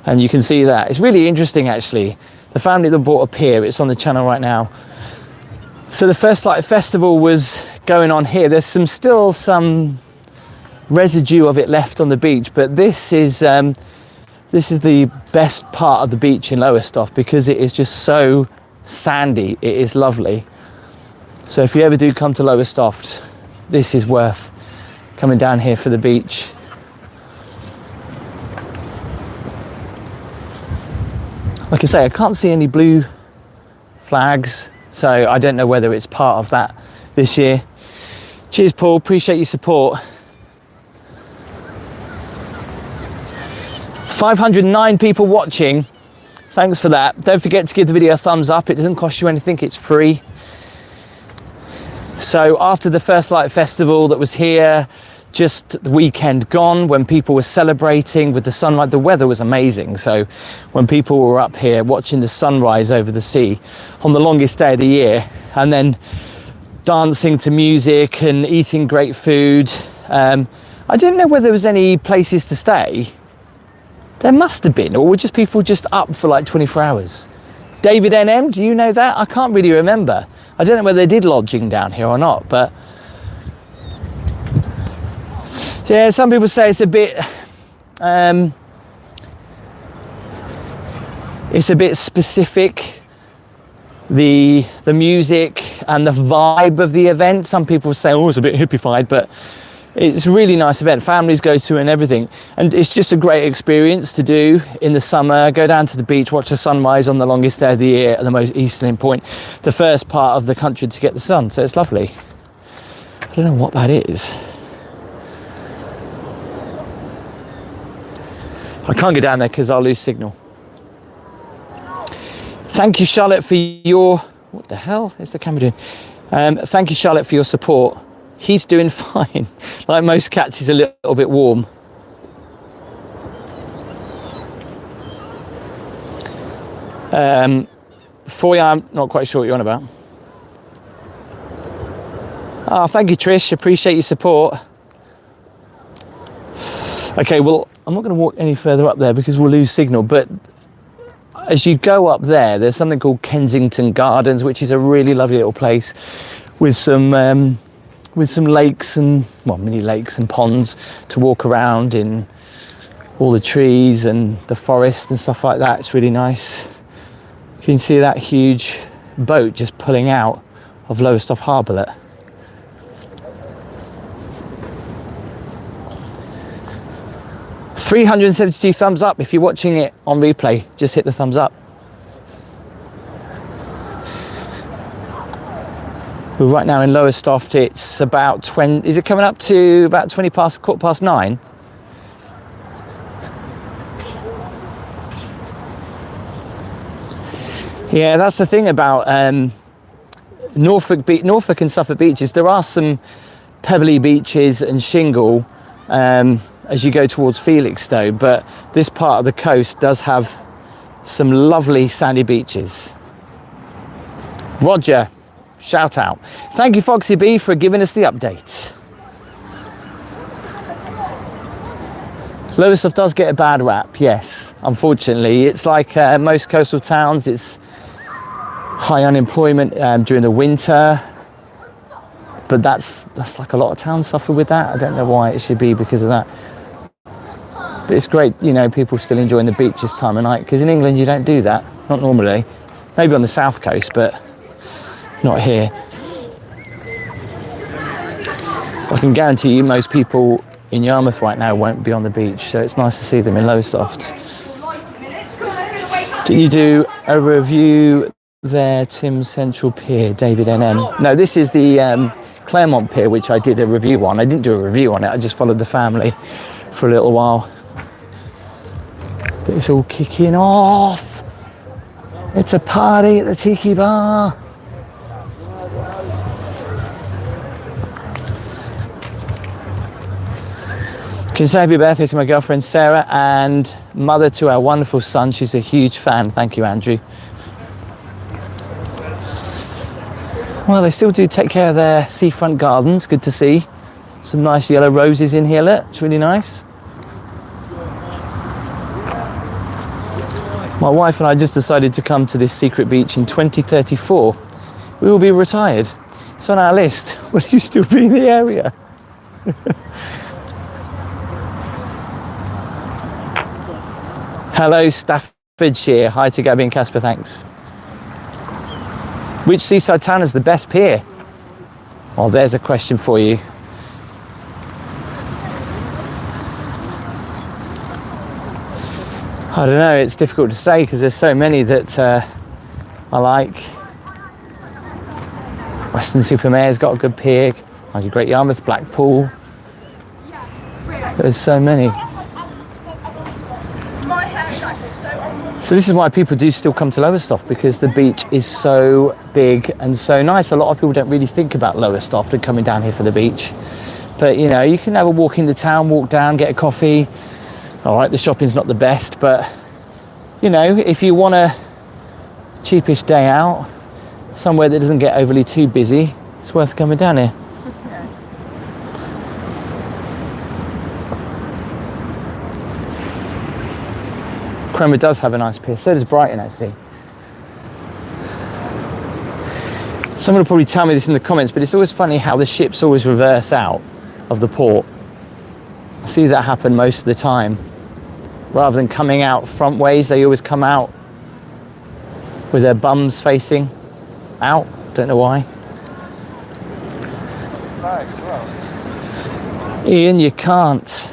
and you can see that. It's really interesting, actually. The family that bought a pier, it's on the channel right now. So the First Light Festival was going on here. There's still some residue of it left on the beach, but this is the best part of the beach in Lowestoft because it is just so sandy. It is lovely. So if you ever do come to Lowestoft, this is worth coming down here for the beach. Like I say, I can't see any blue flags, so I don't know whether it's part of that this year. Cheers, Paul, appreciate your support. 509 people watching, thanks for that. Don't forget to give the video a thumbs up, it doesn't cost you anything, it's free. So after the First Light Festival that was here, just the weekend gone, when people were celebrating with the sunlight, the weather was amazing. So when people were up here watching the sunrise over the sea on the longest day of the year, and then dancing to music and eating great food, I didn't know whether there was any places to stay. There must have been, or were just people just up for like 24 hours? David NM, do you know that? I can't really remember. I don't know whether they did lodging down here or not, but yeah, some people say it's a bit specific, the music and the vibe of the event. Some people say, oh, it's a bit hippified, but it's a really nice event. Families go to and everything, and it's just a great experience to do in the summer. Go down to the beach, watch the sunrise on the longest day of the year at the most easterly point, the first part of the country to get the sun. So it's lovely. I don't know what that is. I can't get down there because I'll lose signal. Thank you, Charlotte, for your... What the hell is the camera doing? Thank you, Charlotte, for your support. He's doing fine. Like most cats, he's a little bit warm. Foy, I'm not quite sure what you're on about. Oh, thank you, Trish. Appreciate your support. Okay, well, I'm not going to walk any further up there because we'll lose signal, but as you go up there, there's something called Kensington Gardens, which is a really lovely little place with some lakes and, well, mini lakes and ponds to walk around in, all the trees and the forest and stuff like that. It's really nice. You can see that huge boat just pulling out of Lowestoft Harbour there. $372 thumbs up. If you're watching it on replay, just hit the thumbs up. We're right now in Lowestoft. It's about 20, is it coming up to about 9:15? Yeah, that's the thing about Norfolk and Suffolk beaches. There are some pebbly beaches and shingle as you go towards Felixstowe, but this part of the coast does have some lovely sandy beaches. Roger, shout out. Thank you, Foxy B, for giving us the update. Lowestoft does get a bad rap, yes, unfortunately. It's like most coastal towns, it's high unemployment during the winter, but that's like a lot of towns suffer with that. I don't know why it should be because of that. But it's great, you know, people still enjoying the beach this time of night, because in England you don't do that, not normally. Maybe on the south coast, but not here. I can guarantee you most people in Yarmouth right now won't be on the beach, so it's nice to see them in Lowestoft. Did you do a review there, Tim Central Pier, David NM? No, this is the Claremont Pier, which I did a review on. I didn't do a review on it, I just followed the family for a little while. But it's all kicking off. It's a party at the Tiki Bar. Can say happy birthday to my girlfriend Sarah and mother to our wonderful son. She's a huge fan. Thank you, Andrew. Well, they still do take care of their seafront gardens. Good to see. Some nice yellow roses in here, look. It's really nice. My wife and I just decided to come to this secret beach in 2034. We will be retired. It's on our list. Will you still be in the area? Hello, Staffordshire. Hi to Gabby and Casper, thanks. Which seaside town has the best pier? Well, there's a question for you. I don't know, it's difficult to say because there's so many that I like. Weston-super-Mare's got a good pier. Great Yarmouth, Blackpool. There's so many. So this is why people do still come to Lowestoft, because the beach is so big and so nice. A lot of people don't really think about Lowestoft and coming down here for the beach. But you know, you can have a walk into town, walk down, get a coffee. All right, the shopping's not the best, but you know, if you want a cheapish day out, somewhere that doesn't get overly too busy, it's worth coming down here. Cromer does have a nice pier, so does Brighton actually. Someone will probably tell me this in the comments, but it's always funny how the ships always reverse out of the port. I see that happen most of the time. Rather than coming out front ways, they always come out with their bums facing out. Don't know why. Ian, you can't.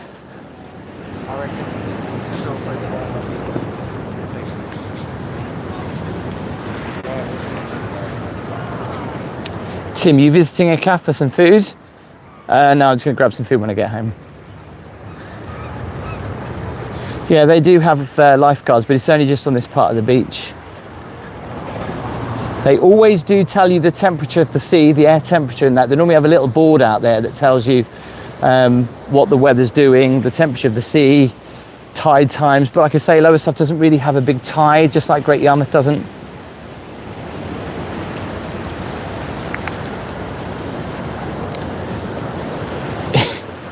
Tim, you visiting a cafe for some food? No, I'm just going to grab some food when I get home. Yeah, they do have lifeguards, but it's only just on this part of the beach. They always do tell you the temperature of the sea, the air temperature and that. They normally have a little board out there that tells you what the weather's doing, the temperature of the sea, tide times. But like I say, Lowestoft doesn't really have a big tide, just like Great Yarmouth doesn't.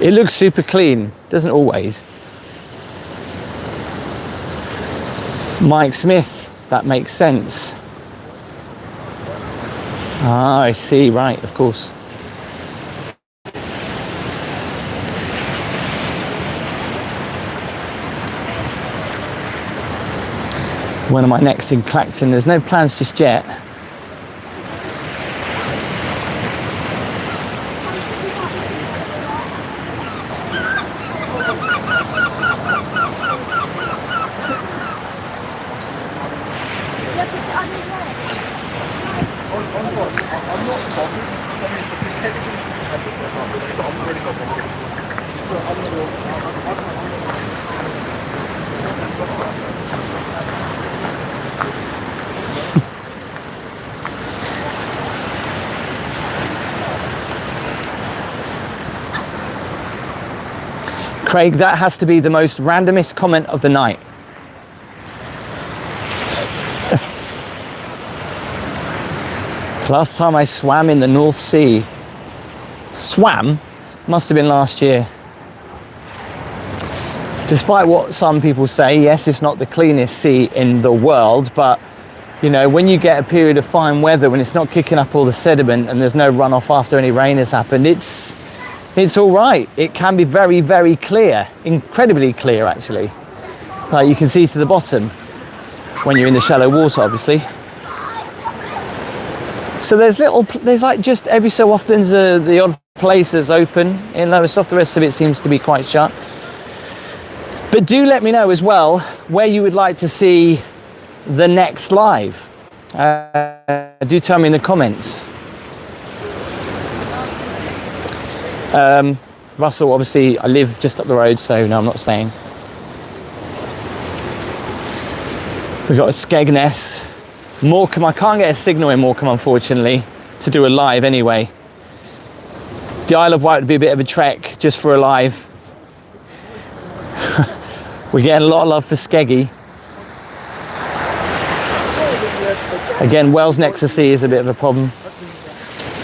It looks super clean, doesn't always. Mike Smith, that makes sense. Ah, I see, right, of course. When am I next in Clacton? There's no plans just yet. Craig, that has to be the most randomest comment of the night. Last time I swam in the North Sea. Swam? Must have been last year. Despite what some people say, yes, it's not the cleanest sea in the world, but you know, when you get a period of fine weather, when it's not kicking up all the sediment and there's no runoff after any rain has happened, it's all right. It can be very, very clear, incredibly clear actually. Like you can see to the bottom when you're in the shallow water, obviously. So there's like just every so often the odd place that's open in Lowestoft. The rest of it seems to be quite shut. But do let me know as well where you would like to see the next live. Do tell me in the comments. Russell, obviously I live just up the road, so no, I'm not staying. We've got a Skegness. Morecambe, I can't get a signal in Morecambe unfortunately to do a live anyway. The Isle of Wight would be a bit of a trek just for a live. We're getting a lot of love for Skeggy. Again, Wells next to sea is a bit of a problem.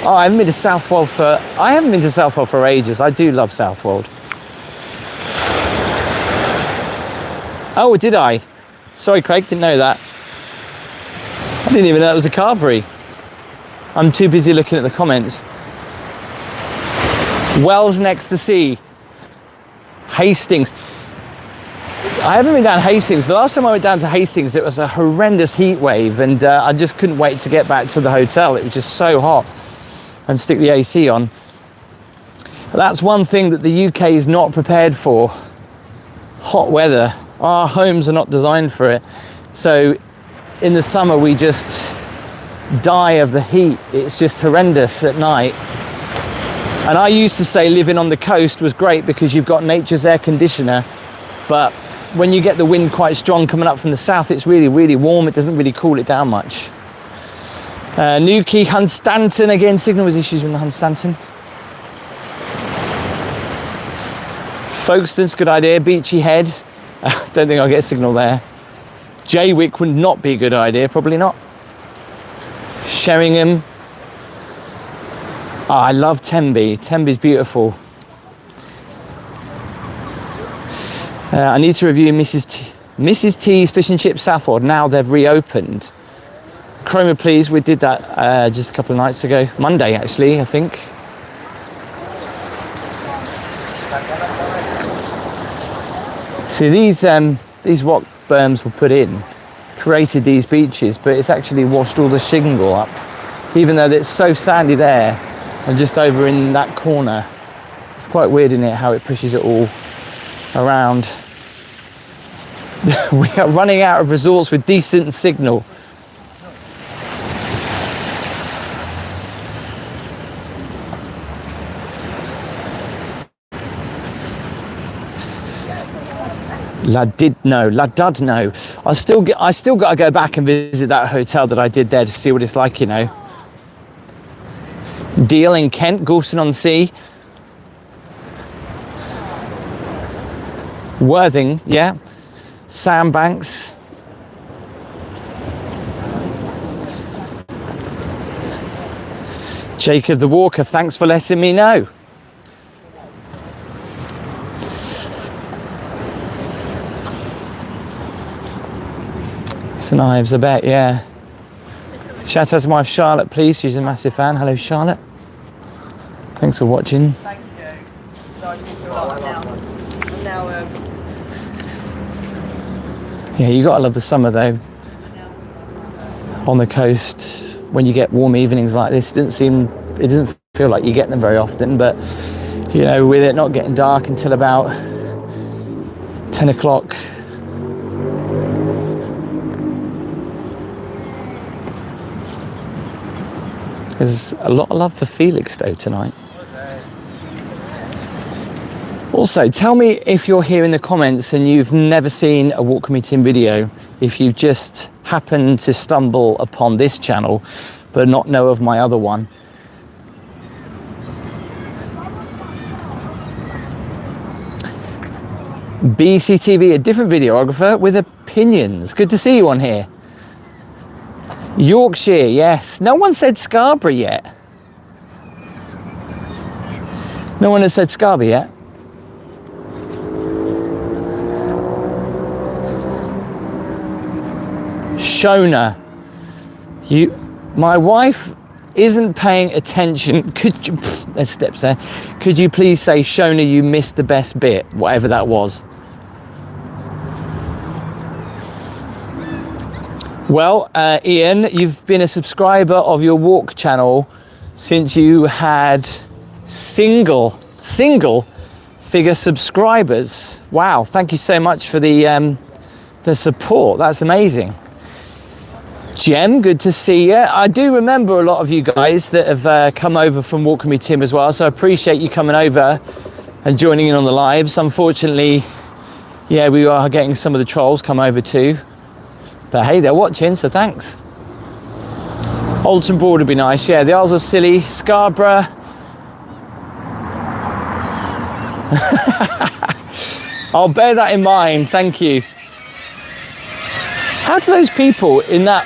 Oh, I haven't been to Southwold for ages. I do love Southwold. Oh, did I? Sorry, Craig, didn't know that. I didn't even know that was a carvery. I'm too busy looking at the comments. Wells next to sea. Hastings. I haven't been down Hastings. The last time I went down to Hastings, it was a horrendous heat wave and I just couldn't wait to get back to the hotel. It was just so hot. and stick the AC on. That's one thing that the UK is not prepared for. Hot weather. Our homes are not designed for it. So in the summer we just die of the heat. It's just horrendous at night. And I used to say living on the coast was great because you've got nature's air conditioner, but when you get the wind quite strong coming up from the south, it's really, really warm. It doesn't really cool it down much. Newquay, Hunstanton, again, signal was issues with the Hunstanton. Folkestone's a good idea. Beachy Head, don't think I'll get a signal there. Jaywick would not be a good idea, probably not. Sheringham. Oh, I love Tenby. Tenby's beautiful. I need to review Mrs. T's Fish and Chips Southwold. Now they've reopened. Chroma, please. We did that just a couple of nights ago. Monday, actually, I think. See, these rock berms were put in, created these beaches, but it's actually washed all the shingle up, even though it's so sandy there and just over in that corner. It's quite weird, isn't it, how it pushes it all around. We are running out of resorts with decent signal. Ladudno. I still got to go back and visit that hotel that I did there to see what it's like, you know. Deal in Kent, Goulston-on-Sea. Worthing, yeah. Sandbanks. Jacob the Walker, thanks for letting me know. St Ives, I bet, yeah. Shout out to my wife Charlotte, please. She's a massive fan. Hello, Charlotte. Thanks for watching. Thank you. Now, yeah, you gotta love the summer though. On the coast, when you get warm evenings like this, it doesn't feel like you get them very often, but you know, with it not getting dark until about 10 o'clock. There's a lot of love for Felix though tonight. Also, tell me if you're here in the comments and you've never seen a Walk With Me Tim video, if you've just happened to stumble upon this channel but not know of my other one. BCTV, a different videographer with opinions. Good to see you on here. Yorkshire, yes. No one said Scarborough yet. No one has said Scarborough yet. Shona, my wife isn't paying attention. Could you, there's steps there. Could you please say, Shona, you missed the best bit, whatever that was. Well, Ian, you've been a subscriber of your walk channel since you had single figure subscribers. Wow, thank you so much for the support. That's amazing. Jem, good to see you. I do remember a lot of you guys that have come over from Walk With Me Tim as well, so I appreciate you coming over and joining in on the lives. Unfortunately, yeah, we are getting some of the trolls come over too. But hey, they're watching, so thanks. Alton Broad would be nice, yeah. The Isles of Scilly, Scarborough. I'll bear that in mind, thank you. How do those people in that...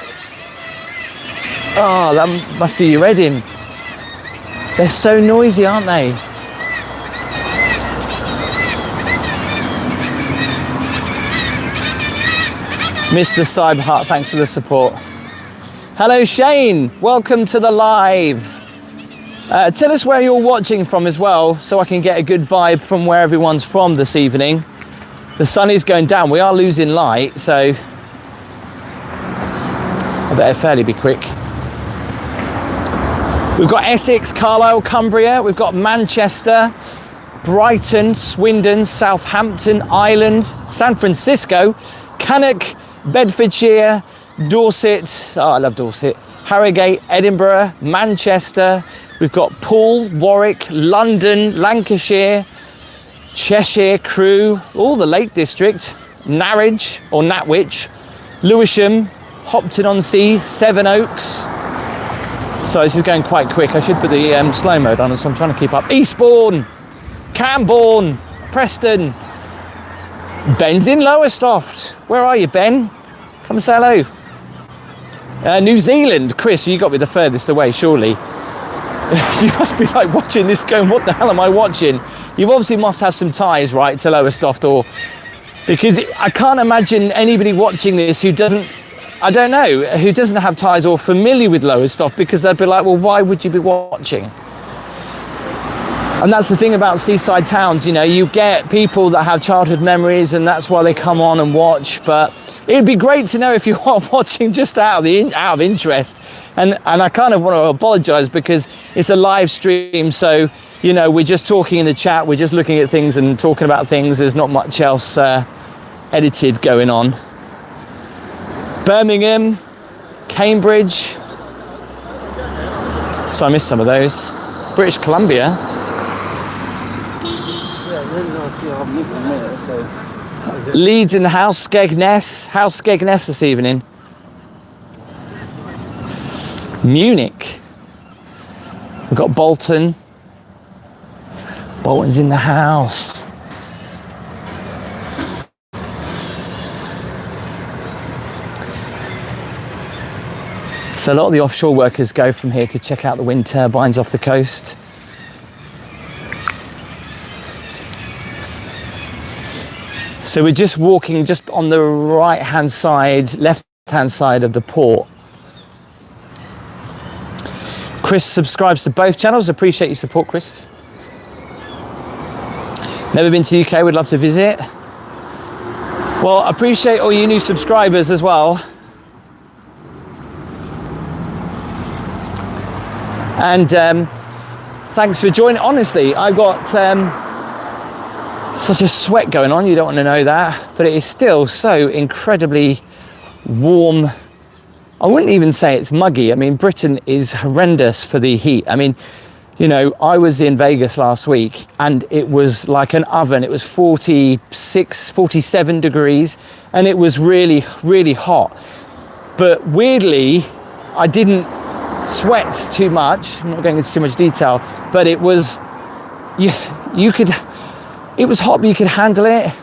Oh, that must do your head in. They're so noisy, aren't they? Mr. Cyberheart, thanks for the support. Hello, Shane. Welcome to the live. Tell us where you're watching from as well, so I can get a good vibe from where everyone's from this evening. The sun is going down. We are losing light, so I better fairly be quick. We've got Essex, Carlisle, Cumbria. We've got Manchester, Brighton, Swindon, Southampton, Ireland, San Francisco, Cannock, Bedfordshire, Dorset. Oh, I love Dorset. Harrogate, Edinburgh, Manchester. We've got Poole, Warwick, London, Lancashire, Cheshire, Crewe, all the Lake District, Norwich or Natwich, Lewisham, Hopton-on-Sea, Sevenoaks. So this is going quite quick. I should put the slow mode on, so I'm trying to keep up. Eastbourne, Camborne, Preston. Ben's in Lowestoft. Where are you, Ben? Come and say hello. New Zealand. Chris, you got to be the furthest away, surely. You must be like watching this going, what the hell am I watching? You obviously must have some ties, right, to Lowestoft, or because I can't imagine anybody watching this who doesn't, I don't know, who doesn't have ties or familiar with Lowestoft, because they'd be like, well, why would you be watching? And that's the thing about seaside towns, you know, you get people that have childhood memories and that's why they come on and watch. But it'd be great to know if you are watching just out of interest. And I kind of want to apologize because it's a live stream. So, you know, we're just talking in the chat. We're just looking at things and talking about things. There's not much else edited going on. Birmingham, Cambridge. So I missed some of those. British Columbia. Leeds in the house, Skegness. How's Skegness this evening? Munich. We've got Bolton. Bolton's in the house. So a lot of the offshore workers go from here to check out the wind turbines off the coast. So we're just walking just on the right-hand side, left-hand side of the port. Chris subscribes to both channels. Appreciate your support, Chris. Never been to the UK, would love to visit. Well, appreciate all you new subscribers as well. And thanks for joining. Honestly, I got such a sweat going on, you don't want to know that, but it is still so incredibly warm. I wouldn't even say it's muggy. I mean, Britain is horrendous for the heat. I mean, you know, I was in Vegas last week and it was like an oven. It was 46, 47 degrees and it was really, really hot. But weirdly, I didn't sweat too much. I'm not going into too much detail, but it was, you could, it was hot, but you could handle it.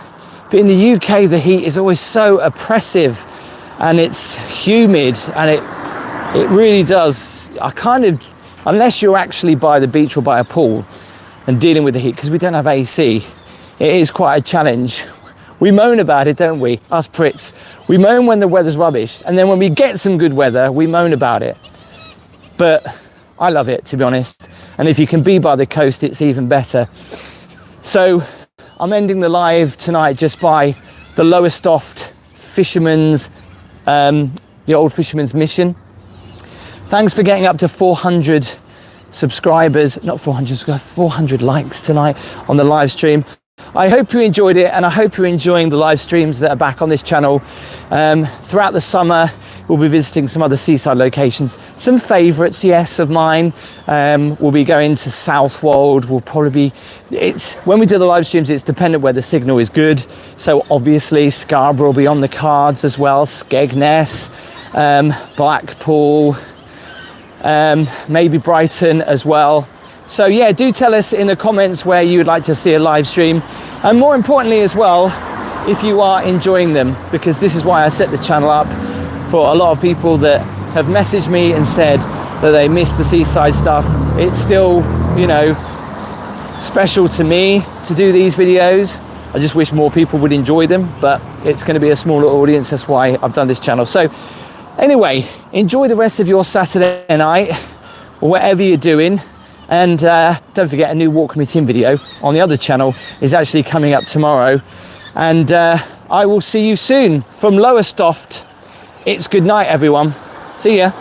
But in the UK, the heat is always so oppressive and it's humid and it really does. I kind of, unless you're actually by the beach or by a pool and dealing with the heat, because we don't have AC, it is quite a challenge. We moan about it, don't we? Us pricks. We moan when the weather's rubbish. And then when we get some good weather, we moan about it. But I love it, to be honest. And if you can be by the coast, it's even better. So I'm ending the live tonight just by the Lowestoft fisherman's, the old fisherman's mission. Thanks for getting up to 400 subscribers, not 400, 400 likes tonight on the live stream. I hope you enjoyed it and I hope you're enjoying the live streams that are back on this channel. Throughout the summer, we'll be visiting some other seaside locations. Some favourites, yes, of mine. We'll be going to Southwold. We'll probably be, when we do the live streams, it's dependent where the signal is good. So obviously Scarborough will be on the cards as well, Skegness, Blackpool, maybe Brighton as well. So yeah, do tell us in the comments where you would like to see a live stream. And more importantly as well, if you are enjoying them, because this is why I set the channel up, for a lot of people that have messaged me and said that they miss the seaside stuff. It's still, you know, special to me to do these videos. I just wish more people would enjoy them, but it's going to be a smaller audience. That's why I've done this channel. So anyway, enjoy the rest of your Saturday night or whatever you're doing. And don't forget, a new Walk Me Tin video on the other channel is actually coming up tomorrow. And I will see you soon from Lowestoft. It's good night, everyone. See ya.